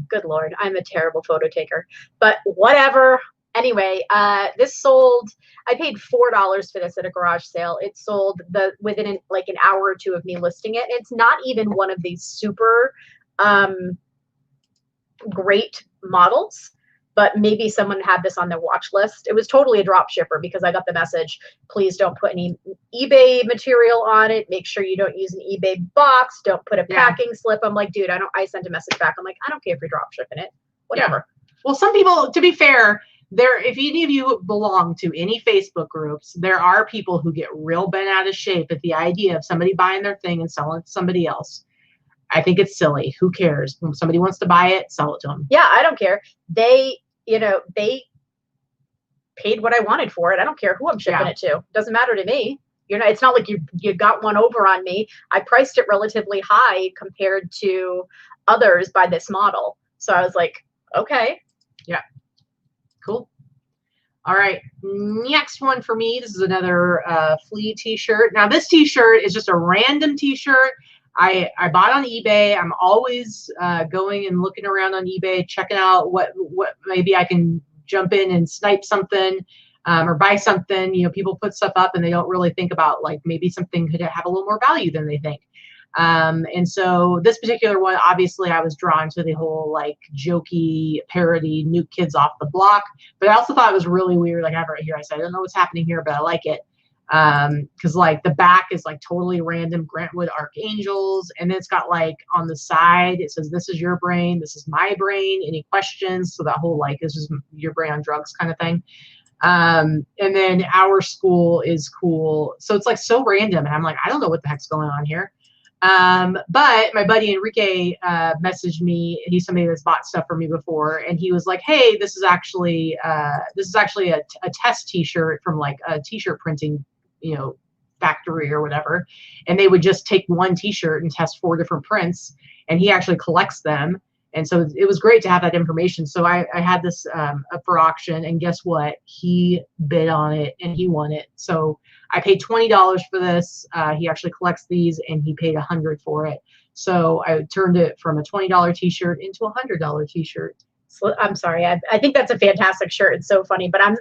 Good Lord, I'm a terrible photo taker. But whatever. Anyway, this sold, I paid $4 for this at a garage sale. It sold within like an hour or two of me listing it. It's not even one of these super great models, but maybe someone had this on their watch list. It was totally a drop shipper because I got the message, please don't put any eBay material on it. Make sure you don't use an eBay box. Don't put a packing slip. I'm like, dude, I sent a message back. I'm like, I don't care if you're drop shipping it, whatever. Yeah. Well, some people, to be fair, if any of you belong to any Facebook groups, there are people who get real bent out of shape at the idea of somebody buying their thing and selling it to somebody else. I think it's silly. Who cares? When somebody wants to buy it, sell it to them. Yeah, I don't care. They paid what I wanted for it. I don't care who I'm shipping it to. Doesn't matter to me. It's not like you got one over on me. I priced it relatively high compared to others by this model. So I was like, okay. Yeah. Cool. All right. Next one for me. This is another flea t-shirt. Now this t-shirt is just a random t-shirt. I bought on eBay. I'm always going and looking around on eBay, checking out what maybe I can jump in and snipe something or buy something. People put stuff up and they don't really think about like maybe something could have a little more value than they think. And so this particular one, obviously I was drawn to the whole like jokey parody New Kids Off the Block, but I also thought it was really weird. Like I have right here, I said, I don't know what's happening here, but I like it. Because like the back is like totally random Grantwood Archangels, and then it's got like on the side it says, this is your brain, this is my brain, any questions? So that whole like this is your brain on drugs kind of thing. And then our school is cool. So it's like so random, and I'm like, I don't know what the heck's going on here. But my buddy Enrique messaged me. He's somebody that's bought stuff for me before, and he was like, hey, this is actually a test t-shirt from like a t-shirt printing factory or whatever, and they would just take one t-shirt and test 4 different prints, and he actually collects them. And so it was great to have that information. So I had this up for auction, and guess what? He bid on it and he won it. So I paid $20 for this. He actually collects these, and he paid $100 for it. So I turned it from a $20 t-shirt into a $100 t-shirt. I'm sorry. I think that's a fantastic shirt. It's so funny, but I'm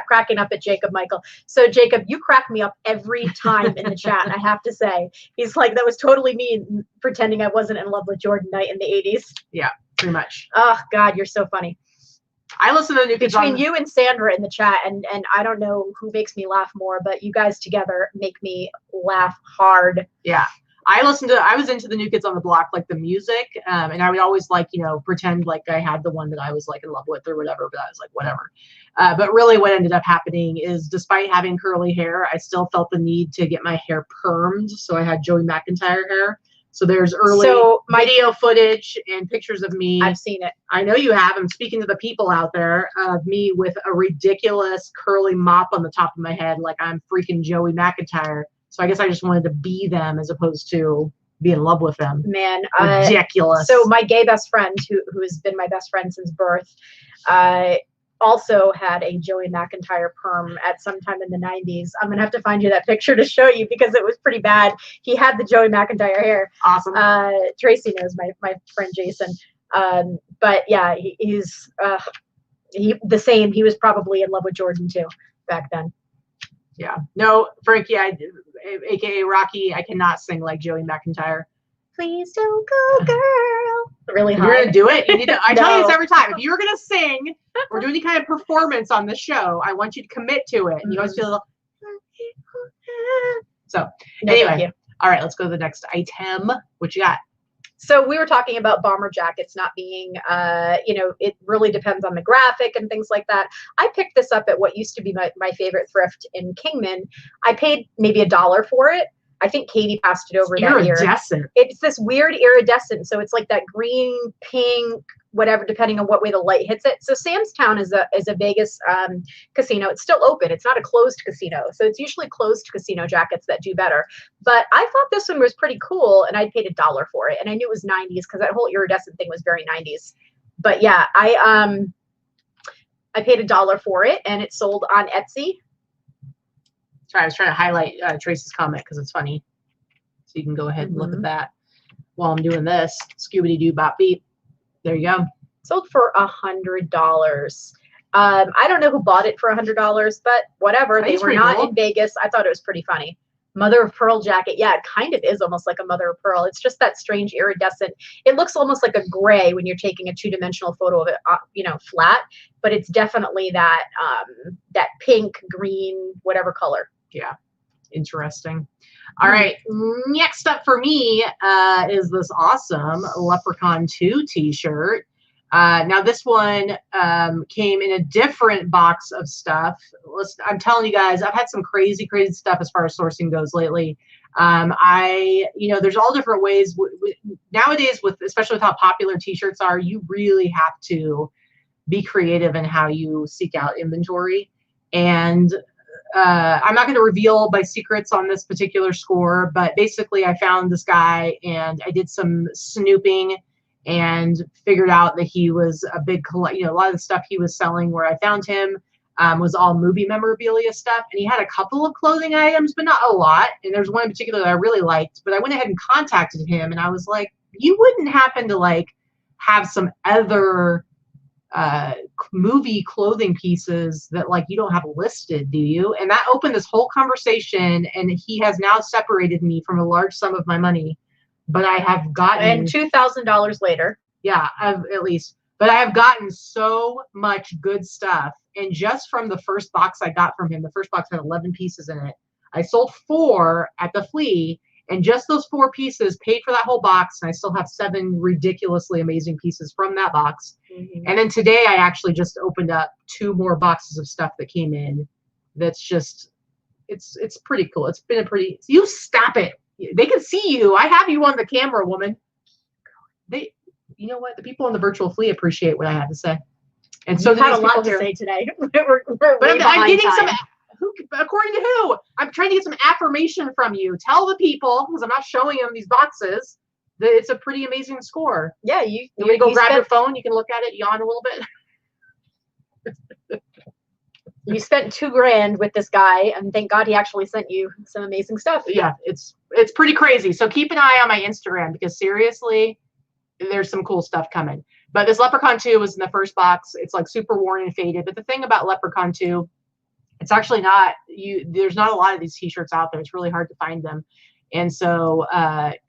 cracking up at Jacob Michael. So Jacob, you crack me up every time in the chat. I have to say, he's like, that was totally me pretending I wasn't in love with Jordan Knight in the 80s. Yeah, pretty much. Oh God, you're so funny. I listen to the New Kids between you and Sandra in the chat, and I don't know who makes me laugh more, but you guys together make me laugh hard. Yeah. I was into the New Kids on the Block, like the music, and I would always like, pretend like I had the one that I was like in love with or whatever, but I was like, whatever. But really what ended up happening is, despite having curly hair, I still felt the need to get my hair permed. So I had Joey McIntyre hair. So there's early video footage and pictures of me. I've seen it. I know you have. I'm speaking to the people out there of me with a ridiculous curly mop on the top of my head, like I'm freaking Joey McIntyre. So I guess I just wanted to be them as opposed to be in love with them. Man, ridiculous. So my gay best friend, who has been my best friend since birth, also had a Joey McIntyre perm at some time in the 90s. I'm gonna have to find you that picture to show you because it was pretty bad. He had the Joey McIntyre hair. Awesome. Tracy knows, my friend Jason. But yeah, he's the same. He was probably in love with Jordan too back then. Yeah. No, Frankie, aka Rocky, I cannot sing like Joey McIntyre. Please don't go, girl. Really hard. You're gonna do it? You need to, I tell you this every time. If you're gonna sing or do any kind of performance on the show, I want you to commit to it. And you always feel so. No, anyway, all right, let's go to the next item. What you got? So we were talking about bomber jackets not being, you know, it really depends on the graphic and things like that. I picked this up at what used to be my favorite thrift in Kingman. I paid maybe $1 for it. I think Katy passed it over that year. Iridescent. It's this weird iridescent. So it's like that green, pink, whatever, depending on what way the light hits it. So Sam's Town is a Vegas casino. It's still open. It's not a closed casino. So it's usually closed casino jackets that do better. But I thought this one was pretty cool, and I paid $1 for it. And I knew it was 90s because that whole iridescent thing was very 90s. But yeah, I paid $1 for it, and it sold on Etsy. Sorry, I was trying to highlight Tracy's comment because it's funny. So you can go ahead and look at that while I'm doing this. Scooby-Doo bop beep. There you go. Sold for $100. I don't know who bought it for $100, but whatever. They were not in Vegas. I thought it was pretty funny. Mother of pearl jacket. Yeah, it kind of is almost like a mother of pearl. It's just that strange iridescent. It looks almost like a gray when you're taking a two-dimensional photo of it, you know, flat. But it's definitely that that pink, green, whatever color. Yeah, interesting. All right, next up for me is this awesome Leprechaun 2 t-shirt. Now this one came in a different box of stuff. I'm telling you guys, I've had some crazy stuff as far as sourcing goes lately. You know, there's all different ways nowadays, especially with how popular t-shirts are, you really have to be creative in how you seek out inventory. And I'm not going to reveal my secrets on this particular score, but basically I found this guy and I did some snooping and figured out that he was a big, you know, a lot of the stuff he was selling where I found him was all movie memorabilia stuff. And he had a couple of clothing items, but not a lot. And there's one in particular that I really liked, but I went ahead and contacted him and I was like, you wouldn't happen to like have some other movie clothing pieces that like you don't have listed, do you? And that opened this whole conversation, and he has now separated me from a large sum of my money, but I have gotten, and $2,000 later, yeah, at least, but I have gotten so much good stuff. And just from the first box I got from him, the first box had 11 pieces in it. I sold 4 at the flea, and just those 4 pieces paid for that whole box, and I still have 7 ridiculously amazing pieces from that box. And then today I actually just opened up 2 more boxes of stuff that came in. That's just, it's pretty cool. It's been a pretty, you stop it. They can see you. I have you on the camera, woman. You know what? The people on the virtual flea appreciate what I have to say. And so you've had a lot to say today. But I'm getting some, according to who? I'm trying to get some affirmation from you. Tell the people, because I'm not showing them these boxes, that it's a pretty amazing score. Yeah, you go grab your phone, you can look at it, yawn a little bit. You spent $2,000 with this guy, and thank God he actually sent you some amazing stuff. Yeah, it's pretty crazy. So keep an eye on my Instagram, because seriously, there's some cool stuff coming. But this Leprechaun 2 was in the first box. It's like super worn and faded. But the thing about Leprechaun 2, it's actually not, there's not a lot of these t-shirts out there. It's really hard to find them. And so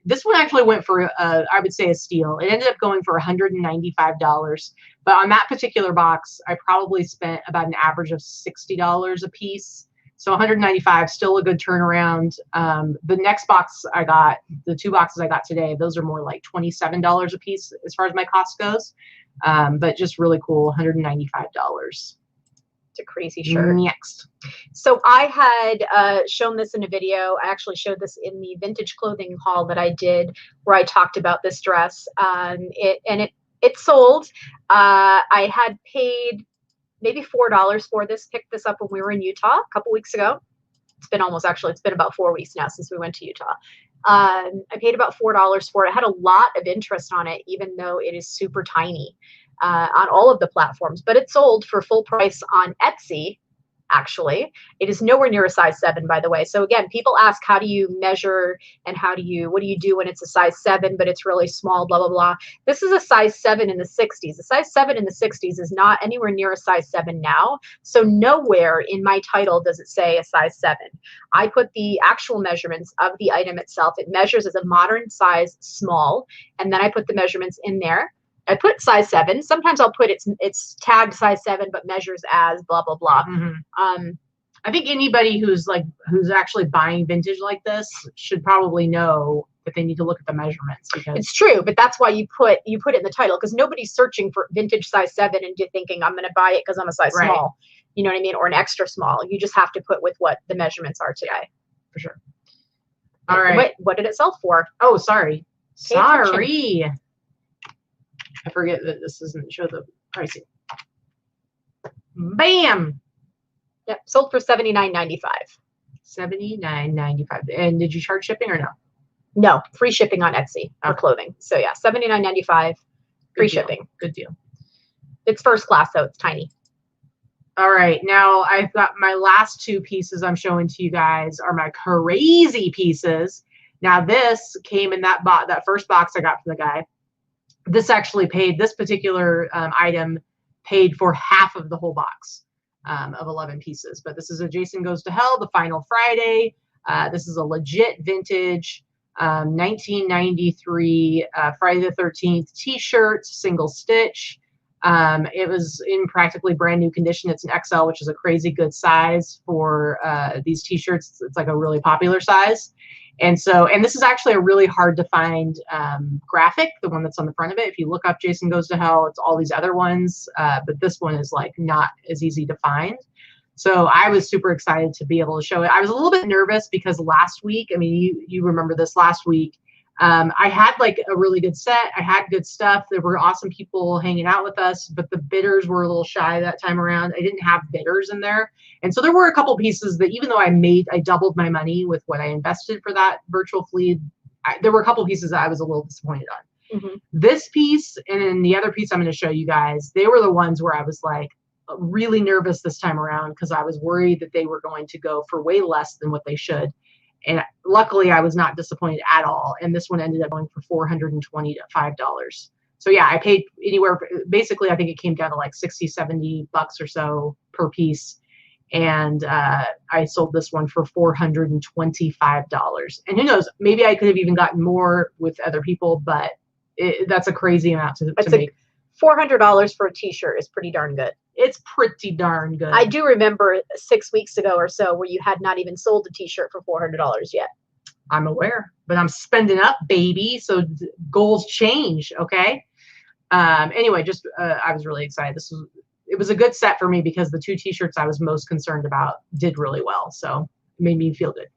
this one actually went for, I would say, a steal. It ended up going for $195. But on that particular box, I probably spent about an average of $60 a piece. So $195, still a good turnaround. The next box I got, the 2 boxes I got today, those are more like $27 a piece as far as my cost goes. But just really cool, $195. It's a crazy shirt. Next. So I had shown this in a video. I actually showed this in the vintage clothing haul that I did, where I talked about this dress. It sold. I had paid maybe $4 for this. Picked this up when we were in Utah a couple weeks ago. It's been it's been about 4 weeks now since we went to Utah. I paid about $4 for it. I had a lot of interest on it, even though it is super tiny. On all of the platforms, but it sold for full price on Etsy. Actually, it is nowhere near a size 7, by the way. So again, people ask, how do you measure and what do you do when it's a size 7 but it's really small, blah blah blah. This is a size 7 in the 60s. A size 7 in the 60s is not anywhere near a size 7 now. So nowhere in my title does it say a size 7. I put the actual measurements of the item itself. It measures as a modern size small, and then I put the measurements in there. I put size 7. Sometimes I'll put it's tagged size 7, but measures as blah, blah, blah. I think anybody who's actually buying vintage like this should probably know that they need to look at the measurements, because it's true. But that's why you put it in the title, because nobody's searching for vintage size 7 and thinking I'm going to buy it because I'm a size small. You know what I mean? Or an extra small. You just have to put with what the measurements are today. For sure. All right. What did it sell for? Oh, sorry. Pay attention. Sorry. I forget that this doesn't show the pricing. Bam. Yep. Sold for $79.95. $79.95. And did you charge shipping or no? No, free shipping on Etsy for clothing. So yeah, $79.95, free shipping. Good deal. It's first class, so it's tiny. All right, now I've got my last 2 pieces I'm showing to you guys are my crazy pieces. Now this came in that first box I got from the guy. This actually paid, this particular item paid for half of the whole box of 11 pieces. But this is a Jason Goes to Hell, the Final Friday. This is a legit vintage 1993 Friday the 13th t-shirt, single stitch. It was in practically brand new condition. It's an XL, which is a crazy good size for these t-shirts. It's like a really popular size. And this is actually a really hard to find graphic, the one that's on the front of it. If you look up Jason Goes to Hell, it's all these other ones, but this one is like not as easy to find. So I was super excited to be able to show it. I was a little bit nervous because last week, I mean, you remember this last week, I had like a really good set. I had good stuff. There were awesome people hanging out with us, but the bidders were a little shy that time around. I didn't have bidders in there. And so there were a couple pieces that even though I doubled my money with what I invested for that virtual flea, there were a couple pieces that I was a little disappointed on. Mm-hmm. This piece and then the other piece I'm going to show you guys, they were the ones where I was like really nervous this time around because I was worried that they were going to go for way less than what they should. And luckily, I was not disappointed at all. And this one ended up going for $425. So yeah, I paid anywhere. Basically, I think it came down to like $60, $70 or so per piece. And I sold this one for $425. And who knows, maybe I could have even gotten more with other people, but that's a crazy amount to make. $400 for a t-shirt is pretty darn good. It's pretty darn good. I do remember 6 weeks ago or so where you had not even sold a t-shirt for $400 yet. I'm aware, but I'm spending up, baby. So goals change. Okay. Anyway, just I was really excited. It was a good set for me because the 2 t-shirts I was most concerned about did really well. So it made me feel good.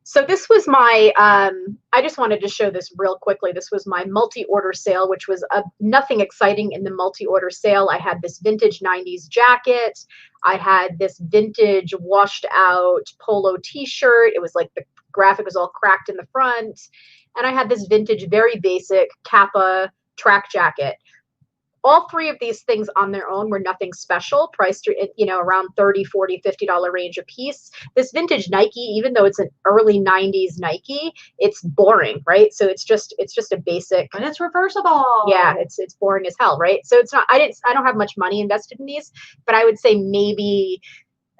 So this was my, I just wanted to show this real quickly. This was my multi-order sale, which was nothing exciting in the multi-order sale. I had this vintage 90s jacket. I had this vintage washed out polo t-shirt. It was like the graphic was all cracked in the front. And I had this vintage, very basic Kappa track jacket. All 3 of these things on their own were nothing special, priced, around $30, $40, $50 range a piece. This vintage Nike, even though it's an early 90s Nike, it's boring, right? So it's just a basic. And it's reversible. Yeah, it's boring as hell, right? So it's not. I don't have much money invested in these, but I would say maybe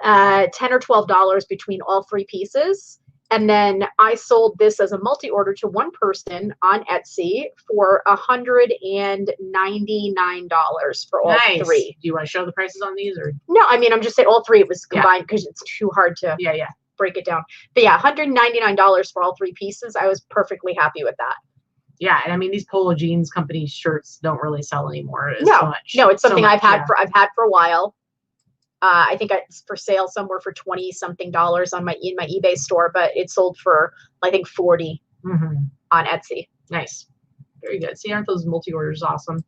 $10 or $12 between all 3 pieces. And then I sold this as a multi-order to one person on Etsy for $199 for all 3. Do you want to show the prices on these, or no? I mean, I'm just saying all 3. It was combined because it's too hard to break it down. But yeah, $199 for all 3 pieces. I was perfectly happy with that. Yeah, and I mean, these Polo Jeans Company shirts don't really sell anymore. No, it's something I've had for a while. I think it's for sale somewhere for $20-something in my eBay store, but it sold for I think $40 on Etsy. Nice, very good. See, aren't those multi-orders awesome?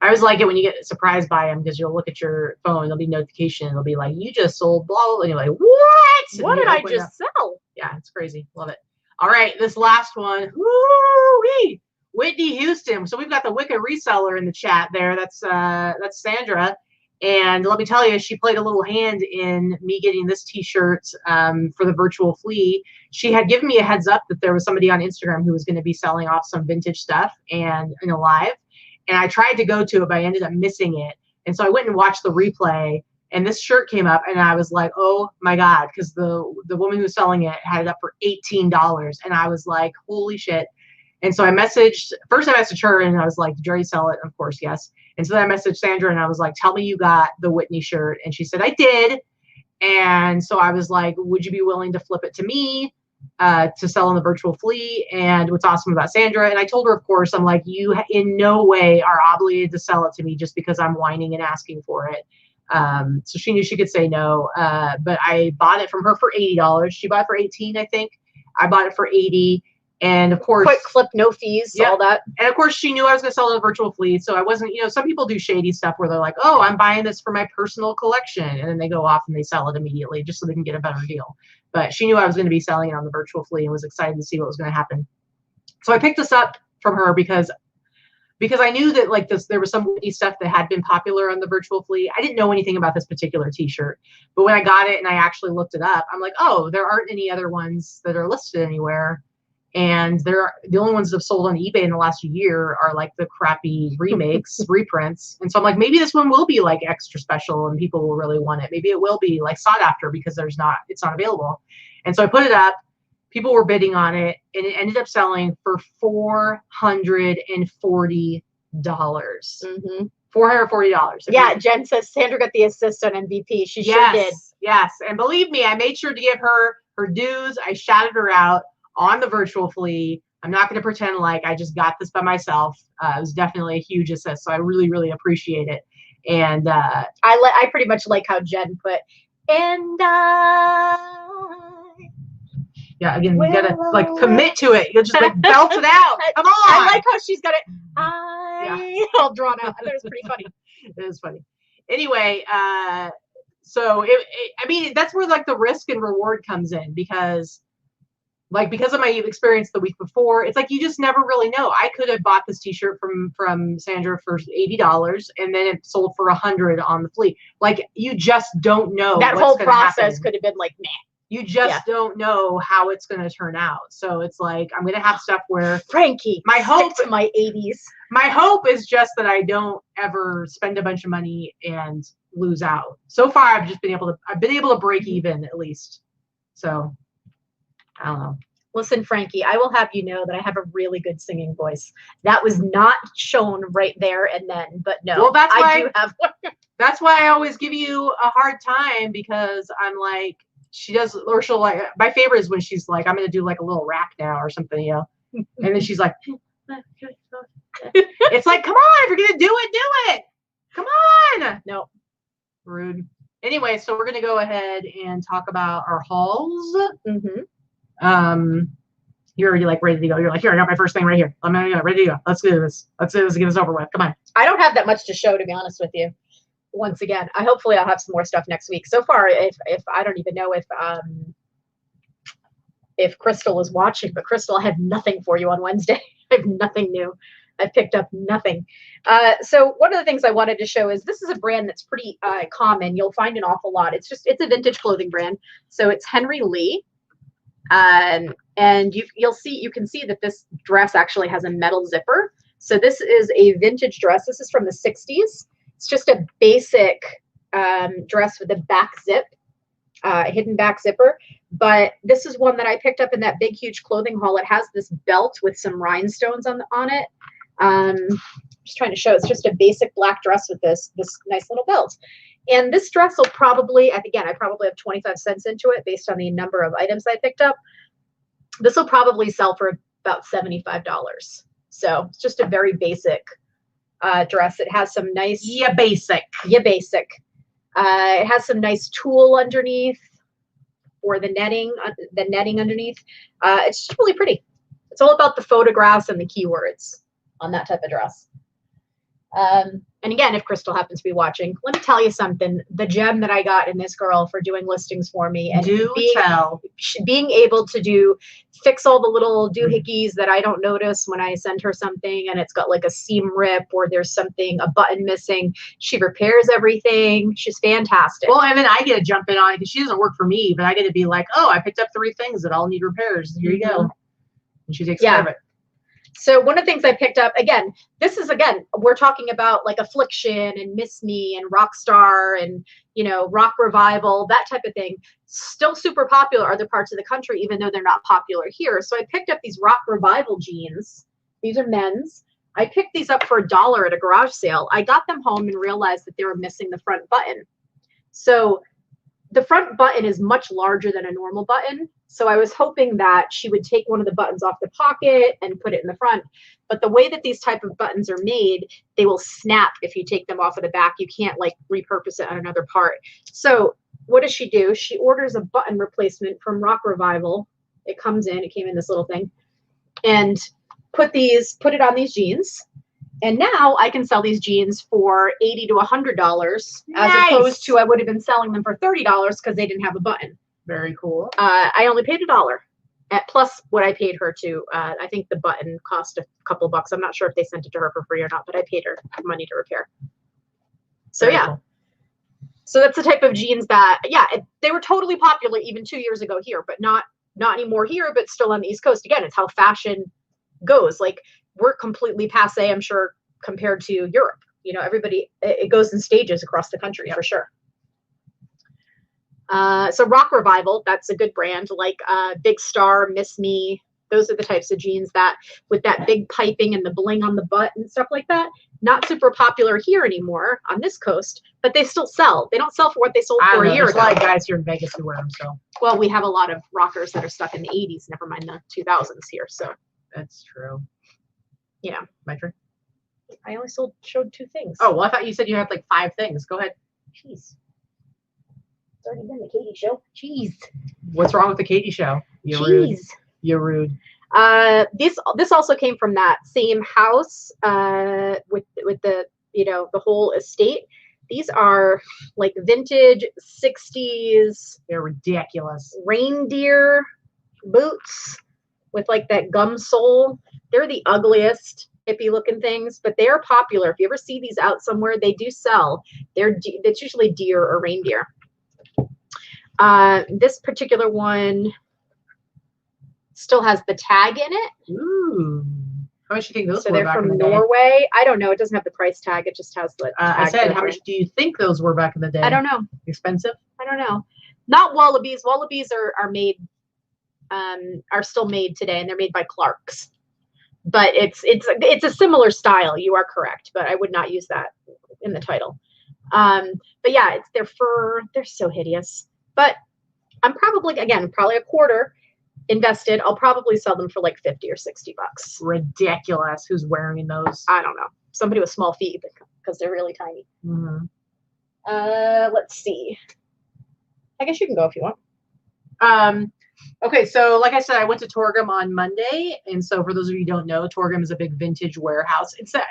I always like it when you get surprised by them because you'll look at your phone, there'll be notification, it'll be like you just sold blah blah, and you're like, what? What did I just sell? Yeah, it's crazy. Love it. All right, this last one. Woo-wee! Whitney Houston. So we've got the Wicked reseller in the chat there. That's Sandra. And let me tell you, she played a little hand in me getting this t-shirt for the virtual flea. She had given me a heads up that there was somebody on Instagram who was going to be selling off some vintage stuff and in a live. And I tried to go to it, but I ended up missing it. And so I went and watched the replay, and this shirt came up, and I was like, oh my God, because the woman who was selling it had it up for $18. And I was like, holy shit. And so I messaged her and I was like, did you already sell it? Of course, yes. And so then I messaged Sandra and I was like, tell me you got the Whitney shirt. And she said, I did. And so I was like, would you be willing to flip it to me to sell on the virtual fleet? And what's awesome about Sandra, and I told her, of course, I'm like, you in no way are obligated to sell it to me just because I'm whining and asking for it. So she knew she could say no, but I bought it from her for $80. She bought it for 18, I think. I bought it for 80. And of course, quick flip, no fees, all that. And of course, she knew I was going to sell it on the virtual fleet. So I wasn't, some people do shady stuff where they're like, oh, I'm buying this for my personal collection. And then they go off and they sell it immediately just so they can get a better deal. But she knew I was going to be selling it on the virtual fleet and was excited to see what was going to happen. So I picked this up from her because I knew that like there was some witty stuff that had been popular on the virtual fleet. I didn't know anything about this particular t-shirt, but when I got it and I actually looked it up, I'm like, oh, there aren't any other ones that are listed anywhere. And the only ones that have sold on eBay in the last year are like the crappy remakes, reprints. And so I'm like, maybe this one will be like extra special and people will really want it. Maybe it will be like sought after because it's not available. And so I put it up. People were bidding on it, and it ended up selling for $440. Mm-hmm. $440. Yeah, Jen says Sandra got the assist on MVP. She sure did. Yes, and believe me, I made sure to give her her dues. I shouted her out on the virtual fleet. I'm not going to pretend like I just got this by myself. It was definitely a huge assist, so I really, really appreciate it. And I pretty much like how Jen put, and yeah, again, you gotta like commit to it. You'll just like belt it out. Come on. I like how she's got it all drawn out. I thought it was pretty funny. It is funny. Anyway, so I mean, that's where like the risk and reward comes in because of my experience the week before, it's like you just never really know. I could have bought this t-shirt from Sandra for $80 and then it sold for $100 on the fleet. Like you just don't know. That whole process could have been like, nah. You just don't know how it's going to turn out. So it's like, I'm going to have stuff where Frankie, my hope to my 80s. My hope is just that I don't ever spend a bunch of money and lose out. So far, I've been able to break even at least. So I don't know. Listen, Frankie, I will have you know that I have a really good singing voice. That was not shown right there and then, but no, well, I do have one. That's why I always give you a hard time because I'm like, she'll like, my favorite is when she's like, I'm going to do like a little rap now or something, and then she's like, it's like, come on, if you're going to do it, come on. No, rude. Anyway, so we're going to go ahead and talk about our hauls. Mm-hmm. You're already like ready to go. You're like, here, I got my first thing right here. I'm ready to go. Let's do this. Let's get this over with. Come on. I don't have that much to show, to be honest with you. Once again, hopefully I'll have some more stuff next week. So far, if I don't even know if Crystal is watching, but Crystal, I have nothing for you on Wednesday. I have nothing new. I picked up nothing. So one of the things I wanted to show is this is a brand that's pretty common. You'll find an awful lot. It's a vintage clothing brand. So it's Henry Lee. And you can see that this dress actually has a metal zipper. So this is a vintage dress. This is from the 60s. It's just a basic dress with a back zip, hidden back zipper. But this is one that I picked up in that big, huge clothing haul. It has this belt with some rhinestones on it. Just trying to show. It's just a basic black dress with this nice little belt. And this dress will probably, I probably have 25 cents into it based on the number of items I picked up. This will probably sell for about $75. So it's just a very basic dress. It has some nice basic. It has some nice tulle underneath for the netting underneath. It's just really pretty. It's all about the photographs and the keywords on that type of dress. And again, if Crystal happens to be watching, let me tell you something. The gem that I got in this girl for doing listings for me and being able to fix all the little doohickeys that I don't notice when I send her something and it's got like a seam rip or there's a button missing. She repairs everything. She's fantastic. Well, and then I get to jump in on it because she doesn't work for me, but I get to be like, oh, I picked up 3 things that all need repairs. Here you go. And she takes care of it. So one of the things I picked up, we're talking about like Affliction and Miss Me and Rockstar and, Rock Revival, that type of thing. Still super popular other parts of the country, even though they're not popular here. So I picked up these Rock Revival jeans. These are men's. I picked these up for $1 at a garage sale. I got them home and realized that they were missing the front button. So the front button is much larger than a normal button. So I was hoping that she would take one of the buttons off the pocket and put it in the front. But the way that these type of buttons are made, they will snap if you take them off of the back. You can't like repurpose it on another part. So what does she do? She orders a button replacement from Rock Revival. It comes in, it came in this little thing, and put it on these jeans. And now I can sell these jeans for $80 to $100 as opposed to I would have been selling them for $30 because they didn't have a button. Very cool. I only paid $1 at plus what I paid her to. I think the button cost a couple bucks. I'm not sure if they sent it to her for free or not, but I paid her money to repair. So Very yeah. cool. So that's the type of jeans that, yeah, they were totally popular even 2 years ago here, but not anymore here, but still on the East Coast. Again, it's how fashion goes. Like, we're completely passe, I'm sure, compared to Europe. You know, everybody, it goes in stages across the country for sure. So Rock Revival, that's a good brand, like Big Star, Miss Me. Those are the types of jeans that, with that big piping and the bling on the butt and stuff like that, not super popular here anymore on this coast, but they still sell. They don't sell for what they sold for a year ago. There's a lot of guys here in Vegas who wear them, so. Well, we have a lot of rockers that are stuck in the 80s, never mind the 2000s here, so. That's true. Yeah. My turn? I only showed 2 things. Oh, well, I thought you said you had like 5 things. Go ahead. Jeez. It's already been the Katy show. Jeez. What's wrong with the Katy show? You're rude. You're rude. This also came from that same house with the, you know, the whole estate. These are like vintage 60s. They're ridiculous. Reindeer boots with like that gum sole. They're the ugliest hippie looking things, but they are popular. If you ever see these out somewhere, they do sell. It's usually deer or reindeer. This particular one still has the tag in it. Ooh. How much do you think those so were they're back from in the day? Norway. I don't know. It doesn't have the price tag. It just has the tag. I said, how much do you think those were back in the day? I don't know. Expensive? I don't know. Not Wallabies. Wallabies are made, are still made today, and they're made by Clark's. But it's a similar style. You are correct, but I would not use that in the title. But yeah, it's their fur. They're so hideous. But I'm probably a quarter invested. I'll probably sell them for like 50 or 60 bucks. Ridiculous. Who's wearing those? I don't know. Somebody with small feet because they're really tiny. Mm-hmm. Let's see. I guess you can go if you want. Okay, so like I said, I went to Torgum on Monday, and so for those of you who don't know, Torgum is a big vintage warehouse. I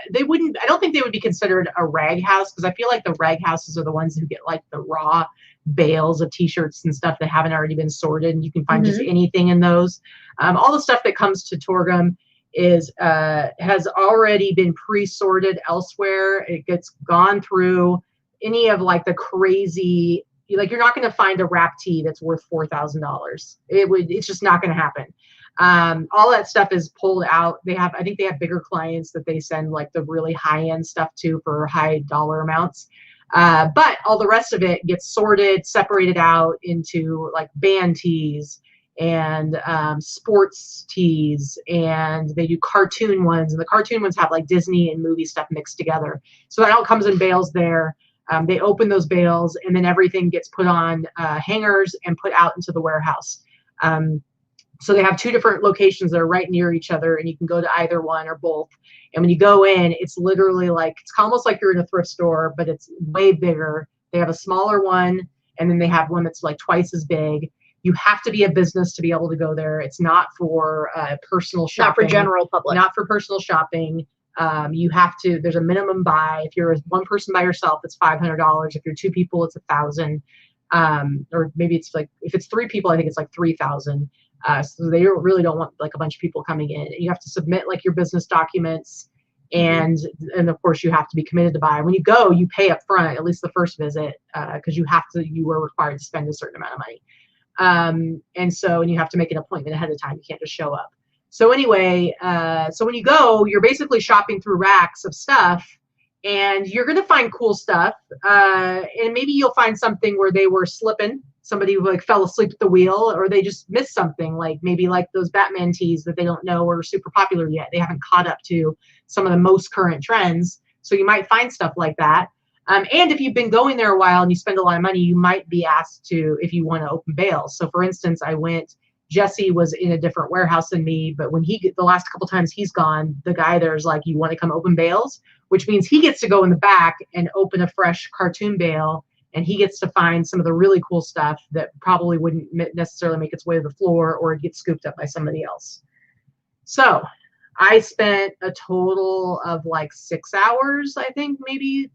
don't think they would be considered a rag house, because I feel like the rag houses are the ones who get like the raw bales of t-shirts and stuff that haven't already been sorted, and you can find just anything in those. All the stuff that comes to Torgum has already been pre-sorted elsewhere. It gets gone through any of like the crazy. Like, you're not going to find a wrap tee that's worth $4,000. It's just not going to happen. All that stuff is pulled out. I think they have bigger clients that they send like the really high end stuff to for high dollar amounts. But all the rest of it gets sorted, separated out into like band tees and sports tees, and they do cartoon ones, and the cartoon ones have like Disney and movie stuff mixed together. So that all comes in bales there. They open those bales, and then everything gets put on hangers and put out into the warehouse. So they have 2 different locations that are right near each other, and you can go to either one or both. And when you go in, it's literally like, it's almost like you're in a thrift store, but it's way bigger. They have a smaller one, and then they have one that's like twice as big. You have to be a business to be able to go there. It's not for personal shopping. Not for general public. Not for personal shopping. You have to, there's a minimum buy. If you're one person by yourself, it's $500. If you're 2 people, it's $1,000. Or maybe it's like, if it's 3 people, I think it's like $3,000. So they really don't want like a bunch of people coming in. You have to submit like your business documents, and of course you have to be committed to buy. When you go, you pay up front, at least the first visit, because you are required to spend a certain amount of money. And you have to make an appointment ahead of time. You can't just show up. So anyway, so when you go, you're basically shopping through racks of stuff, and you're going to find cool stuff. And maybe you'll find something where they were slipping. Somebody who like fell asleep at the wheel, or they just missed something, like maybe like those Batman tees that they don't know are super popular yet. They haven't caught up to some of the most current trends. So you might find stuff like that. And if you've been going there a while and you spend a lot of money, you might be asked to, if you want to open bales. So for instance, Jesse was in a different warehouse than me, but when the last couple times he's gone, the guy there's like, you want to come open bales, which means he gets to go in the back and open a fresh cartoon bale. And he gets to find some of the really cool stuff that probably wouldn't necessarily make its way to the floor or get scooped up by somebody else. So I spent a total of like 6 hours, I think, maybe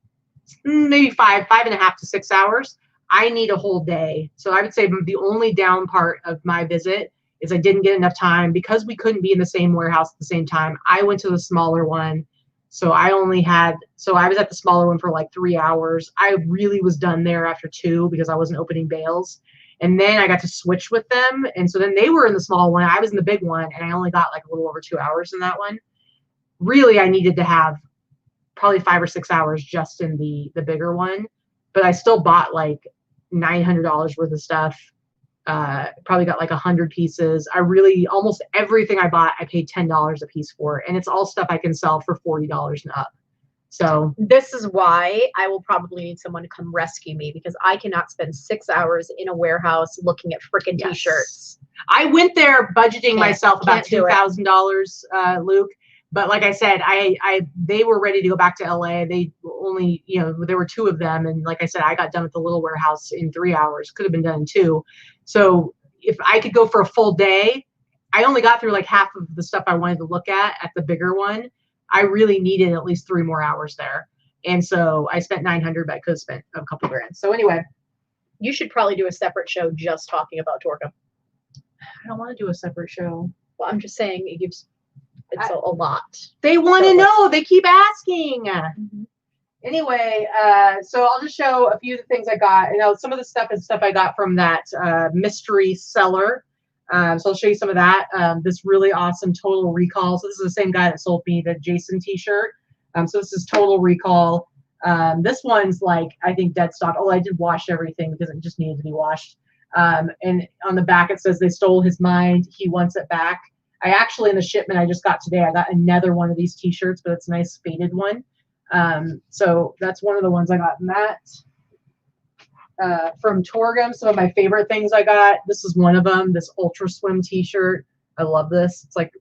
5.5 to 6 hours. I need a whole day. So I would say the only down part of my visit is I didn't get enough time because we couldn't be in the same warehouse at the same time. I went to the smaller one. So I was at the smaller one for like 3 hours. I really was done there after 2 because I wasn't opening bales. And then I got to switch with them. And so then they were in the small one. I was in the big one. And I only got like a little over 2 hours in that one. Really, I needed to have probably 5 or 6 hours just in the bigger one. But I still bought like $900 worth of stuff. Probably got like 100 pieces. Almost everything I bought, I paid $10 a piece for. And it's all stuff I can sell for $40 and up. So this is why I will probably need someone to come rescue me, because I cannot spend 6 hours in a warehouse looking at freaking t-shirts. I went there budgeting myself about $2,000, Luke. But like I said, they were ready to go back to LA. They only, there were 2 of them. And like I said, I got done with the little warehouse in 3 hours. Could have been done in 2. So if I could go for a full day, I only got through like half of the stuff I wanted to look at the bigger one. I really needed at least 3 more hours there. And so I spent $900, but I could have spent a couple grand. So anyway. You should probably do a separate show just talking about Torgum. I don't want to do a separate show. Well, I'm just saying it's a lot. They want to know. They keep asking. Mm-hmm. Anyway, so I'll just show a few of the things I got. Some of the stuff is stuff I got from that mystery seller. So I'll show you some of that. This really awesome Total Recall. So this is the same guy that sold me the Jason t-shirt. So this is Total Recall. This one's like, I think dead stock. Oh, I did wash everything because it just needed to be washed. And on the back it says they stole his mind. He wants it back. I actually, in the shipment I just got today, I got another one of these t-shirts, but it's a nice faded one. So that's one of the ones I got in that. From Torgum, some of my favorite things I got. This is one of them, this Ultra Swim t-shirt. I love this. It's like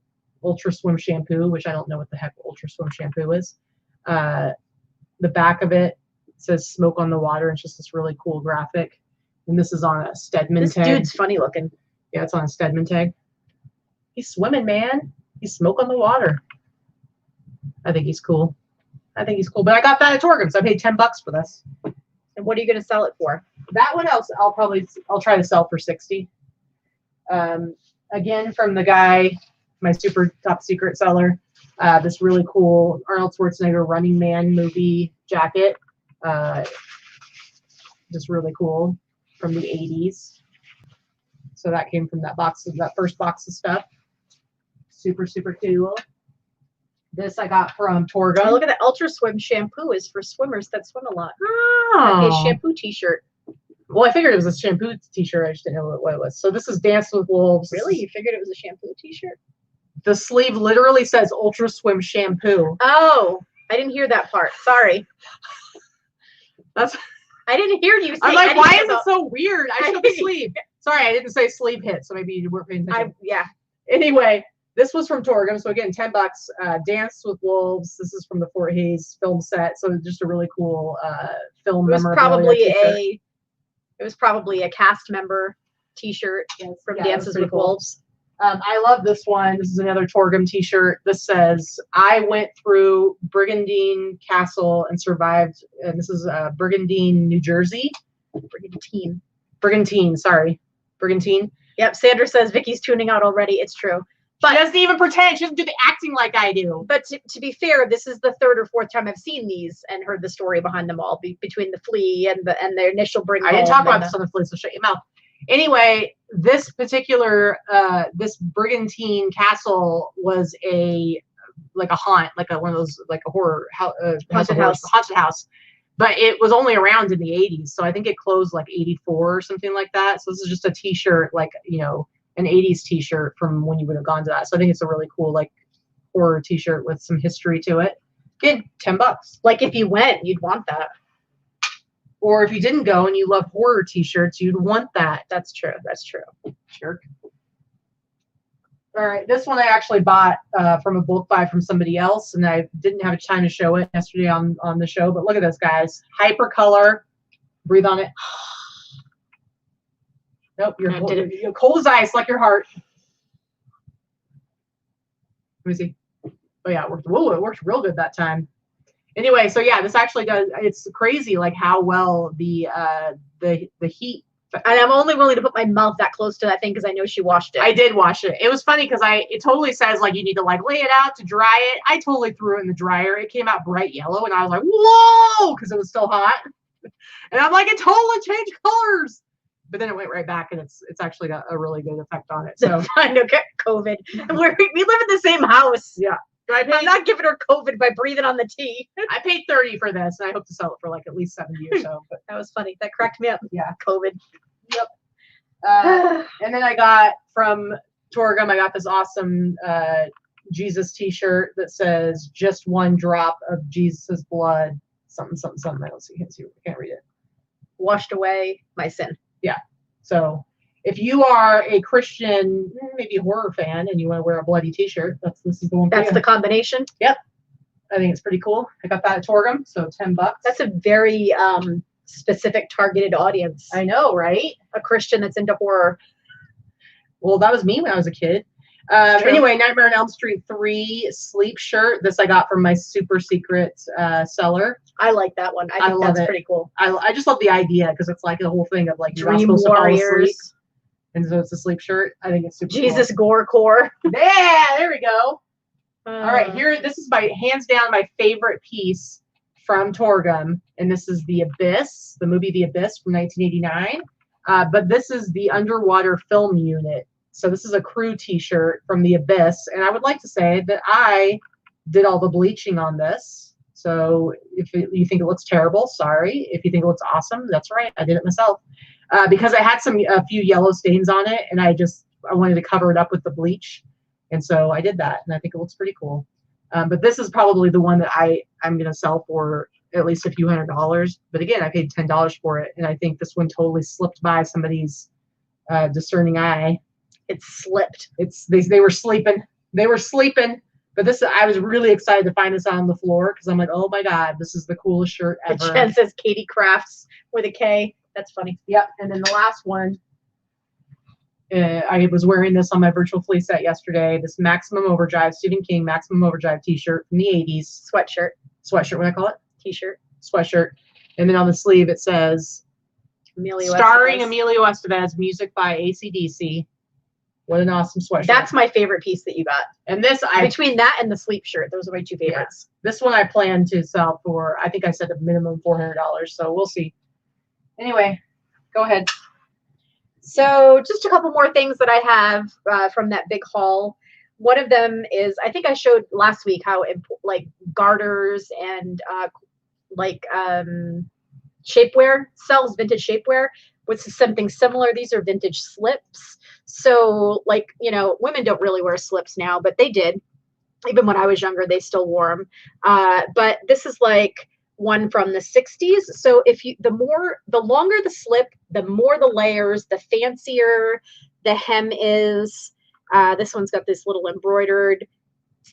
Ultra Swim shampoo, which I don't know what the heck Ultra Swim shampoo is. The back of it says smoke on the water. It's just this really cool graphic. And this is on a Stedman tag. This dude's funny looking. Yeah, it's on a Stedman tag. He's swimming, man. He's smoke on the water. I think he's cool. But I got that at Torgum, so I paid $10 for this. And what are you going to sell it for? That one else I'll try to sell for $60. Again, from the guy, my super top secret seller, this really cool Arnold Schwarzenegger Running Man movie jacket. Just really cool, from the 80s. So that came from that first box of stuff. Super, super cool. This I got from Torgum. Oh, look at that. Ultra Swim shampoo is for swimmers that swim a lot. Oh. Okay, shampoo t-shirt. Well, I figured it was a shampoo t-shirt. I just didn't know what it was. So this is Dance with Wolves. Really? You figured it was a shampoo t-shirt? The sleeve literally says Ultra Swim shampoo. Oh, I didn't hear that part. Sorry. I didn't hear you say. I'm like, why is it so weird? I showed the sleeve. Sorry, I didn't say sleeve hit, so maybe you weren't paying attention. Yeah. Anyway, this was from Torgum, so again, $10. Dance with Wolves. This is from the Fort Hayes film set, so just a really cool film. It was probably a cast member T-shirt from Dances with Wolves. I love this one. This is another Torgum T-shirt. This says, "I went through Brigandine Castle and survived." And this is Brigandine, New Jersey. Brigantine. Sorry, Brigantine. Yep. Sandra says Vicky's tuning out already. It's true. But she doesn't even pretend. She doesn't do the acting like I do. But to be fair, this is the 3rd or 4th time I've seen these and heard the story behind them all, between the flea and the initial bring. I didn't talk about this on the flea, so shut your mouth. Anyway, this particular this Brigantine Castle was a haunt, one of those, like a horror haunted house. But it was only around in the 80s, so I think it closed like 84 or something like that. So this is just a T-shirt, like, an 80s T-shirt from when you would have gone to that. So I think it's a really cool, like, horror T-shirt with some history to it. Again, $10. Like, if you went, you'd want that. Or if you didn't go and you love horror t-shirts, you'd want that. That's true. That's true. Jerk. All right, this one I actually bought from a bulk buy from somebody else, and I didn't have time to show it yesterday on the show. But look at this, guys. Hyper color. Breathe on it. Nope, you're cold as ice, like your heart. Let me see. Oh yeah, it worked. Whoa, it worked real good that time. Anyway, so yeah, this actually does. It's crazy, like how well the heat. And I'm only willing to put my mouth that close to that thing because I know she washed it. I did wash it. It was funny because it totally says like you need to like lay it out to dry it. I totally threw it in the dryer. It came out bright yellow, and I was like, whoa, because it was still hot. And I'm like, it totally changed colors. But then it went right back, and it's actually got a really good effect on it. So I know, get COVID. We live in the same house. Yeah. I'm not giving her COVID by breathing on the tea. I paid $30 for this, and I hope to sell it for like at least 70 or so. But that was funny. That cracked me up. Yeah. COVID. Yep. And then I got from Torgum, I got this awesome Jesus t-shirt that says "Just one drop of Jesus' blood." Something, something, something. I don't see. Can't read it. Washed away my sin. Yeah. So if you are a Christian, maybe horror fan, and you want to wear a bloody t-shirt, this is the one. That's the combination. Yep. I think it's pretty cool. I got that at Torgum, so $10. That's a very specific targeted audience. I know, right? A Christian that's into horror. Well, that was me when I was a kid. Anyway, Nightmare on Elm Street 3 sleep shirt. This I got from my super secret seller. I like that one. I think that's pretty cool. I just love the idea because it's like the whole thing of like you're not Dream supposed to fall asleep. warriors. And so it's a sleep shirt. I think it's super Jesus cool. Gorecore. Yeah, there we go. All right, this is hands down my favorite piece from Torgum, and this is The Abyss, the movie The Abyss from 1989. But this is the underwater film unit. So this is a crew t-shirt from The Abyss, and I would like to say that I did all the bleaching on this. So if you think it looks terrible, sorry. If you think it looks awesome, that's right. I did it myself. Because I had a few yellow stains on it, and I wanted to cover it up with the bleach. And so I did that, and I think it looks pretty cool. But this is probably the one that I'm going to sell for at least a few $100s. But again, I paid $10 for it, and I think this one totally slipped by somebody's discerning eye. It slipped. They were sleeping. They were sleeping. But I was really excited to find this on the floor because I'm like, oh my God, this is the coolest shirt ever. The Jen says Katy Crafts with a K. That's funny. Yep. And then the last one, I was wearing this on my virtual flea set yesterday. This Maximum Overdrive, Stephen King Maximum Overdrive t-shirt from the 80s. Sweatshirt. What do I call it? T-shirt. Sweatshirt. And then on the sleeve it says, starring Emilio Estevez, music by AC/DC. What an awesome sweatshirt. That's my favorite piece that you got. And this, between that and the sleep shirt, those are my two favorites. Yeah. This one I plan to sell for, I think I said a minimum $400. So we'll see. Anyway, go ahead. So just a couple more things that I have from that big haul. One of them is, I think I showed last week how like garters and shapewear sells, vintage shapewear, which is something similar. These are vintage slips. So like, women don't really wear slips now, but they did. Even when I was younger, they still wore them. But this is like one from the 60s. So the longer the slip, the more the layers, the fancier the hem is. This one's got this little embroidered,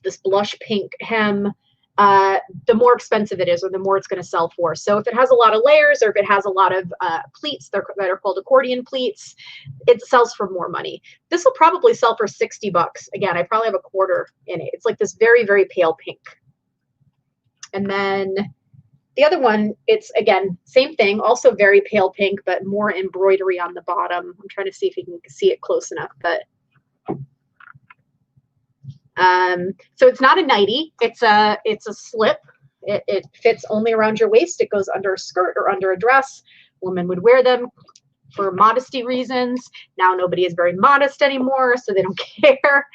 this blush pink hem. The more expensive it is, or the more it's going to sell for. So if it has a lot of layers, or if it has a lot of pleats that are called accordion pleats, it sells for more money. This will probably sell for $60. Again, I probably have a quarter in it. It's like this very, very pale pink. And then the other one, it's again, same thing, also very pale pink, but more embroidery on the bottom. I'm trying to see if you can see it close enough, but so it's not a nightie, it's a slip. It fits only around your waist. It goes under a skirt or under a dress. Women would wear them for modesty reasons. Now nobody is very modest anymore, so they don't care.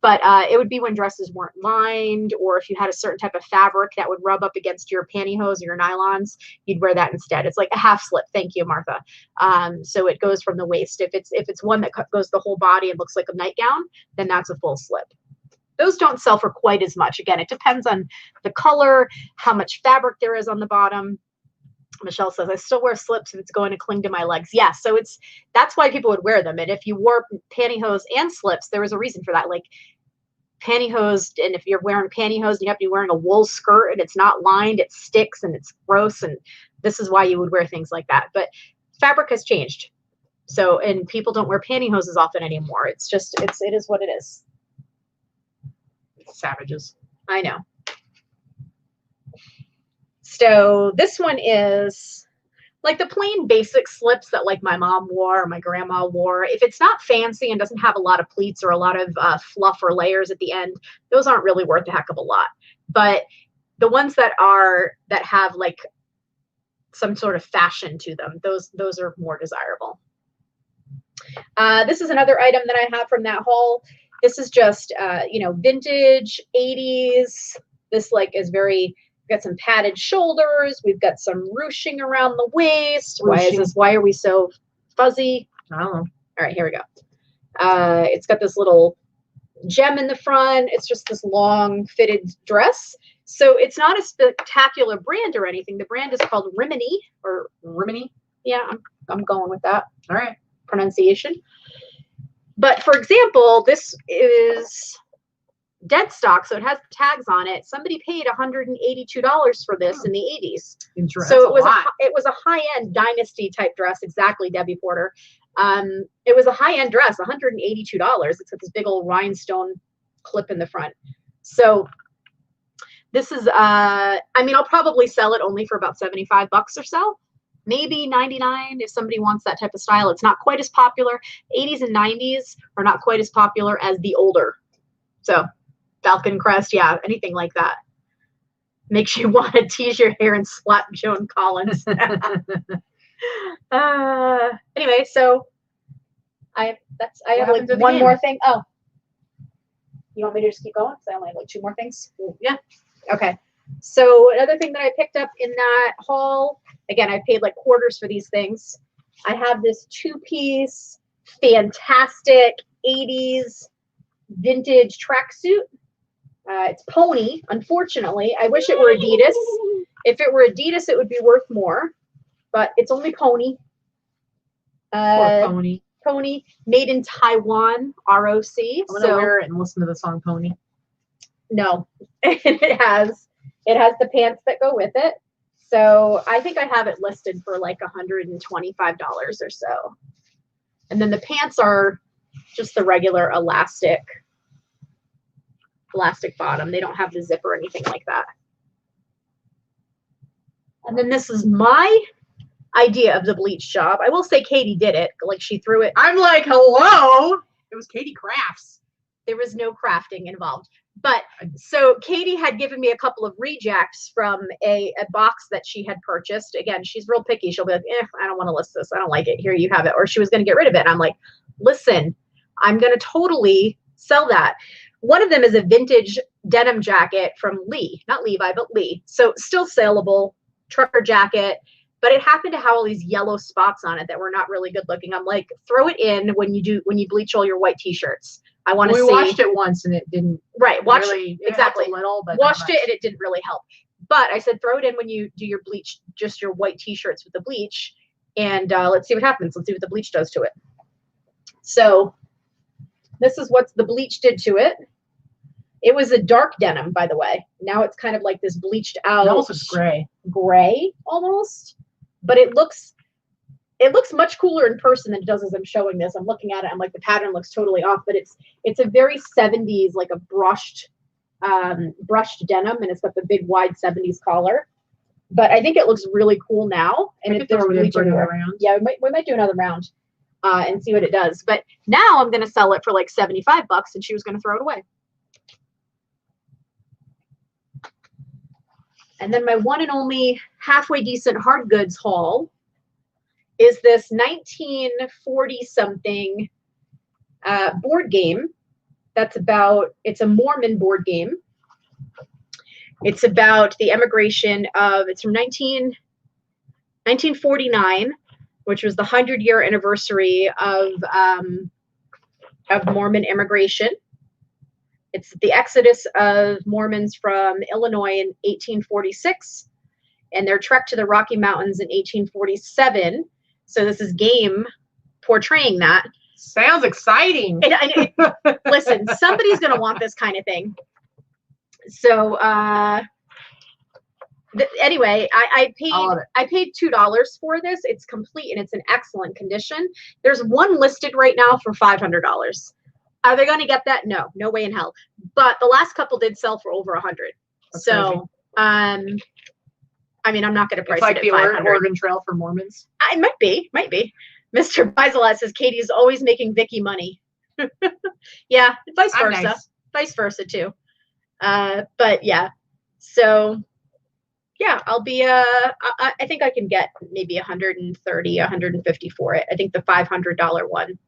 But it would be when dresses weren't lined, or if you had a certain type of fabric that would rub up against your pantyhose or your nylons, you'd wear that instead. It's like a half slip. Thank you, Martha. So it goes from the waist. If it's one that goes the whole body and looks like a nightgown, then that's a full slip. Those don't sell for quite as much. Again, it depends on the color, how much fabric there is on the bottom. Michelle says, I still wear slips if it's going to cling to my legs. Yeah, so that's why people would wear them. And if you wore pantyhose and slips, there was a reason for that. Like pantyhose, and if you're wearing pantyhose and you have to be wearing a wool skirt and it's not lined, it sticks and it's gross. And this is why you would wear things like that. But fabric has changed. So, and people don't wear pantyhose as often anymore. It's just, it is what it is. Savages. I know. So this one is like the plain basic slips that like my mom wore or my grandma wore. If it's not fancy and doesn't have a lot of pleats or a lot of fluff or layers at the end, those aren't really worth a heck of a lot. But the ones that have like some sort of fashion to them, those are more desirable. This is another item that I have from that haul. This is just, vintage 80s. This like is very, we've got some padded shoulders. We've got some ruching around the waist. Why are we so fuzzy? I don't know. All right, here we go. It's got this little gem in the front. It's just this long fitted dress. So it's not a spectacular brand or anything. The brand is called Rimini or Rimini. Yeah, I'm going with that. All right. Pronunciation. But for example, this is dead stock, so it has tags on it. Somebody paid $182 for this in the 80s. So it was a high-end dynasty type dress. Exactly, Debbie Porter. It was a high-end dress, $182. It's got this big old rhinestone clip in the front. So this is I'll probably sell it only for about 75 bucks or so. Maybe 99 if somebody wants that type of style. It's not quite as popular. 80s and 90s are not quite as popular as the older. So Falcon Crest, yeah, anything like that. Makes you want to tease your hair and slap Joan Collins. Anyway, so I have like one more thing. Oh, you want me to just keep going? Because I only have like 2 more things. Yeah. Okay. So another thing that I picked up in that haul, again, I paid like quarters for these things. I have this 2-piece, fantastic 80s vintage tracksuit. It's pony, unfortunately. I wish it were Adidas. If it were Adidas, it would be worth more. But it's only pony. Poor pony. Pony, made in Taiwan, ROC. I'm going to wear it and listen to the song Pony. No. It has the pants that go with it. So I think I have it listed for like $125 or so. And then the pants are just the regular elastic bottom. They don't have the zip or anything like that. And then this is my idea of the bleach job. I will say Katy did it. Like she threw it. I'm like, hello. It was Katy Crafts. There was no crafting involved. But so Katy had given me a couple of rejects from a box that she had purchased. Again, she's real picky. She'll be like, I don't want to list this. I don't like it. Here you have it. Or she was going to get rid of it. And I'm like, listen, I'm going to totally sell that. One of them is a vintage denim jacket from Lee, not Levi, but Lee. So still saleable, trucker jacket, but it happened to have all these yellow spots on it that were not really good looking. I'm like, throw it in when you bleach all your white t-shirts. I want to see. We washed it once and it didn't. Right. Really, exactly. A little, but washed it and it didn't really help. But I said, throw it in when you do your bleach, just your white t-shirts with the bleach. And let's see what happens. Let's see what the bleach does to it. So this is what the bleach did to it. It was a dark denim, by the way. Now it's kind of like this bleached out. It almost looks gray. Gray, almost. But it looks much cooler in person than it does as I'm showing this. I'm looking at it. I'm like, the pattern looks totally off, but it's a very 70s, like a brushed denim, and it's got the big wide 70s collar. But I think it looks really cool now. And if there's bleach everywhere, yeah, we might do another round and see what it does. But now I'm going to sell it for like 75 bucks, and she was going to throw it away. And then my one and only halfway decent hard goods haul is this 1940-something board game. It's a Mormon board game. It's about the emigration it's from 1949, which was the 100-year anniversary of Mormon immigration. It's the exodus of Mormons from Illinois in 1846. and their trek to the Rocky Mountains in 1847. So this is game portraying that. Sounds exciting. Listen, somebody's going to want this kind of thing. So anyway, I paid $2 for this. It's complete and it's in excellent condition. There's one listed right now for $500. Are they going to get that? No way in hell. But the last couple did sell for over 100. So I mean, I'm not going to price it at 500. It's like the Oregon Trail for Mormons. It might be. Mr. Biselat says Katie is always making Vikki money. Yeah, vice versa. Nice. Vice versa too. But yeah, so yeah, I'll be I think I can get maybe 130, 150 for it. I think the $500 one.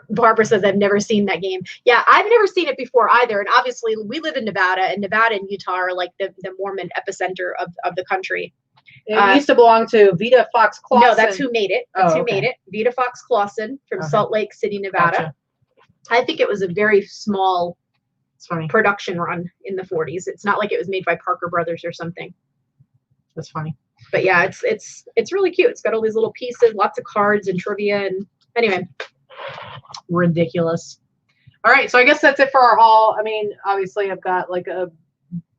Barbara says I've never seen that game. Yeah, I've never seen it before either. And obviously we live in Nevada, and Nevada and Utah are like the Mormon epicenter of the country. It used to belong to Vita Fox Clawson. No, that's who made it. Who made it. Vita Fox Clawson from Salt Lake City, Nevada. Gotcha. I think it was a very small production run in the 40s. It's not like it was made by Parker Brothers or something. That's funny. But yeah, it's really cute. It's got all these little pieces, lots of cards and trivia, and anyway. Ridiculous. All right, so I guess that's it for our haul. I mean, obviously I've got like a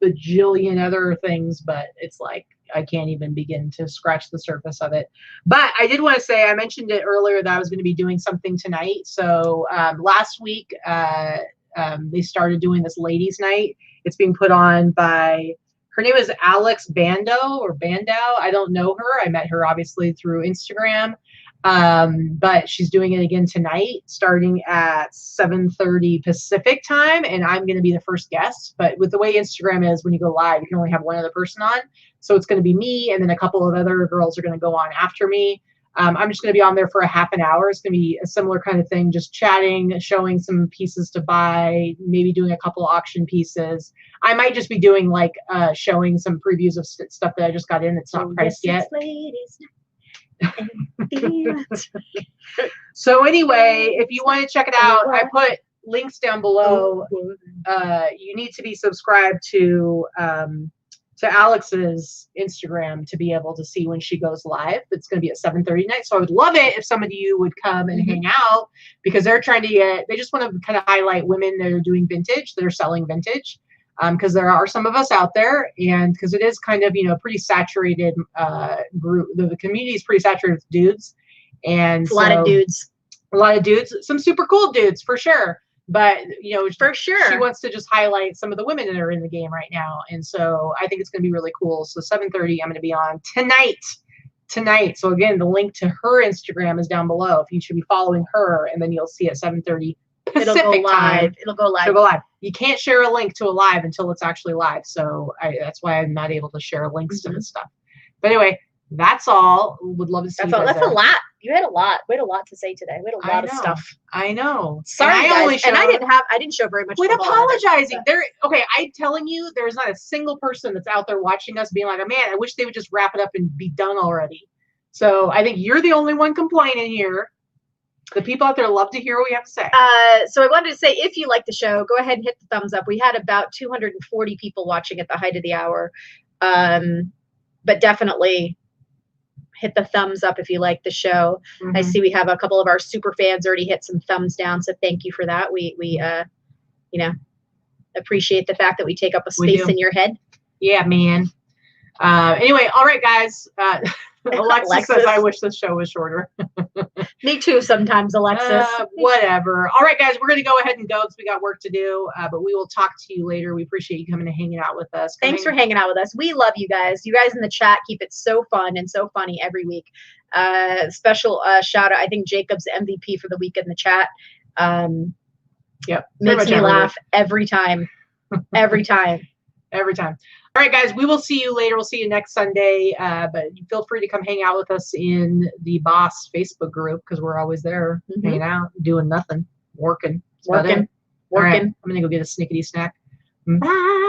bajillion other things, but it's like I can't even begin to scratch the surface of it. But I did want to say, I mentioned it earlier that I was going to be doing something tonight. So last week they started doing this ladies' night. It's being put on by, her name is Alex Bando or Bandow. I don't know her. I met her obviously through Instagram. But she's doing it again tonight, starting at 7:30 Pacific time, and I'm going to be the first guest. But with the way Instagram is, when you go live, you can only have one other person on. So it's going to be me, and then a couple of other girls are going to go on after me. I'm just going to be on there for a half an hour. It's going to be a similar kind of thing, just chatting, showing some pieces to buy, maybe doing a couple auction pieces. I might just be doing like showing some previews of stuff that I just got in that's not priced yet. So anyway, if you want to check it out, I put links down below. You need to be subscribed to Alex's Instagram to be able to see when she goes live. It's going to be at 7:30 tonight. So I would love it if some of you would come and hang out, because they're trying to they just want to kind of highlight women that are doing vintage, that are selling vintage. Because there are some of us out there, and because it is kind of, pretty saturated group. The community is pretty saturated with dudes, and a lot of dudes, some super cool dudes for sure. But for sure, she wants to just highlight some of the women that are in the game right now, and so I think it's going to be really cool. So 7:30, I'm going to be on tonight. So again, the link to her Instagram is down below. If you should be following her, and then you'll see at 7:30. It'll go live. It'll go live. You can't share a link to a live until it's actually live. So that's why I'm not able to share links to this stuff. But anyway, that's all. Would love to see you guys That's a lot. You had a lot. We had a lot to say today. We had a lot of stuff. I know. Sorry, guys. And I didn't show very much. Quit apologizing. I'm telling you, there's not a single person that's out there watching us being like, oh, man, I wish they would just wrap it up and be done already. So I think you're the only one complaining here. The people out there love to hear what we have to say. So I wanted to say, if you like the show, go ahead and hit the thumbs up. We had about 240 people watching at the height of the hour. But definitely hit the thumbs up if you like the show. Mm-hmm. I see we have a couple of our super fans already hit some thumbs down. So thank you for that. We appreciate the fact that we take up a space in your head. Yeah, man. Anyway, all right, guys. Alexis says, I wish this show was shorter. Me too, sometimes, Alexis. Whatever. All right, guys, we're going to go ahead and go because we got work to do, but we will talk to you later. We appreciate you coming and hanging out with us. Thanks for hanging out with us. We love you guys. You guys in the chat keep it so fun and so funny every week. Special shout out. I think Jacob's MVP for the week in the chat. Yep. Makes me laugh every time. Every time. Every time. All right, guys, we will see you later. We'll see you next Sunday. But feel free to come hang out with us in the Boss Facebook group because we're always there hanging out, doing nothing, working. Working. All right, I'm going to go get a snickety snack. Bye.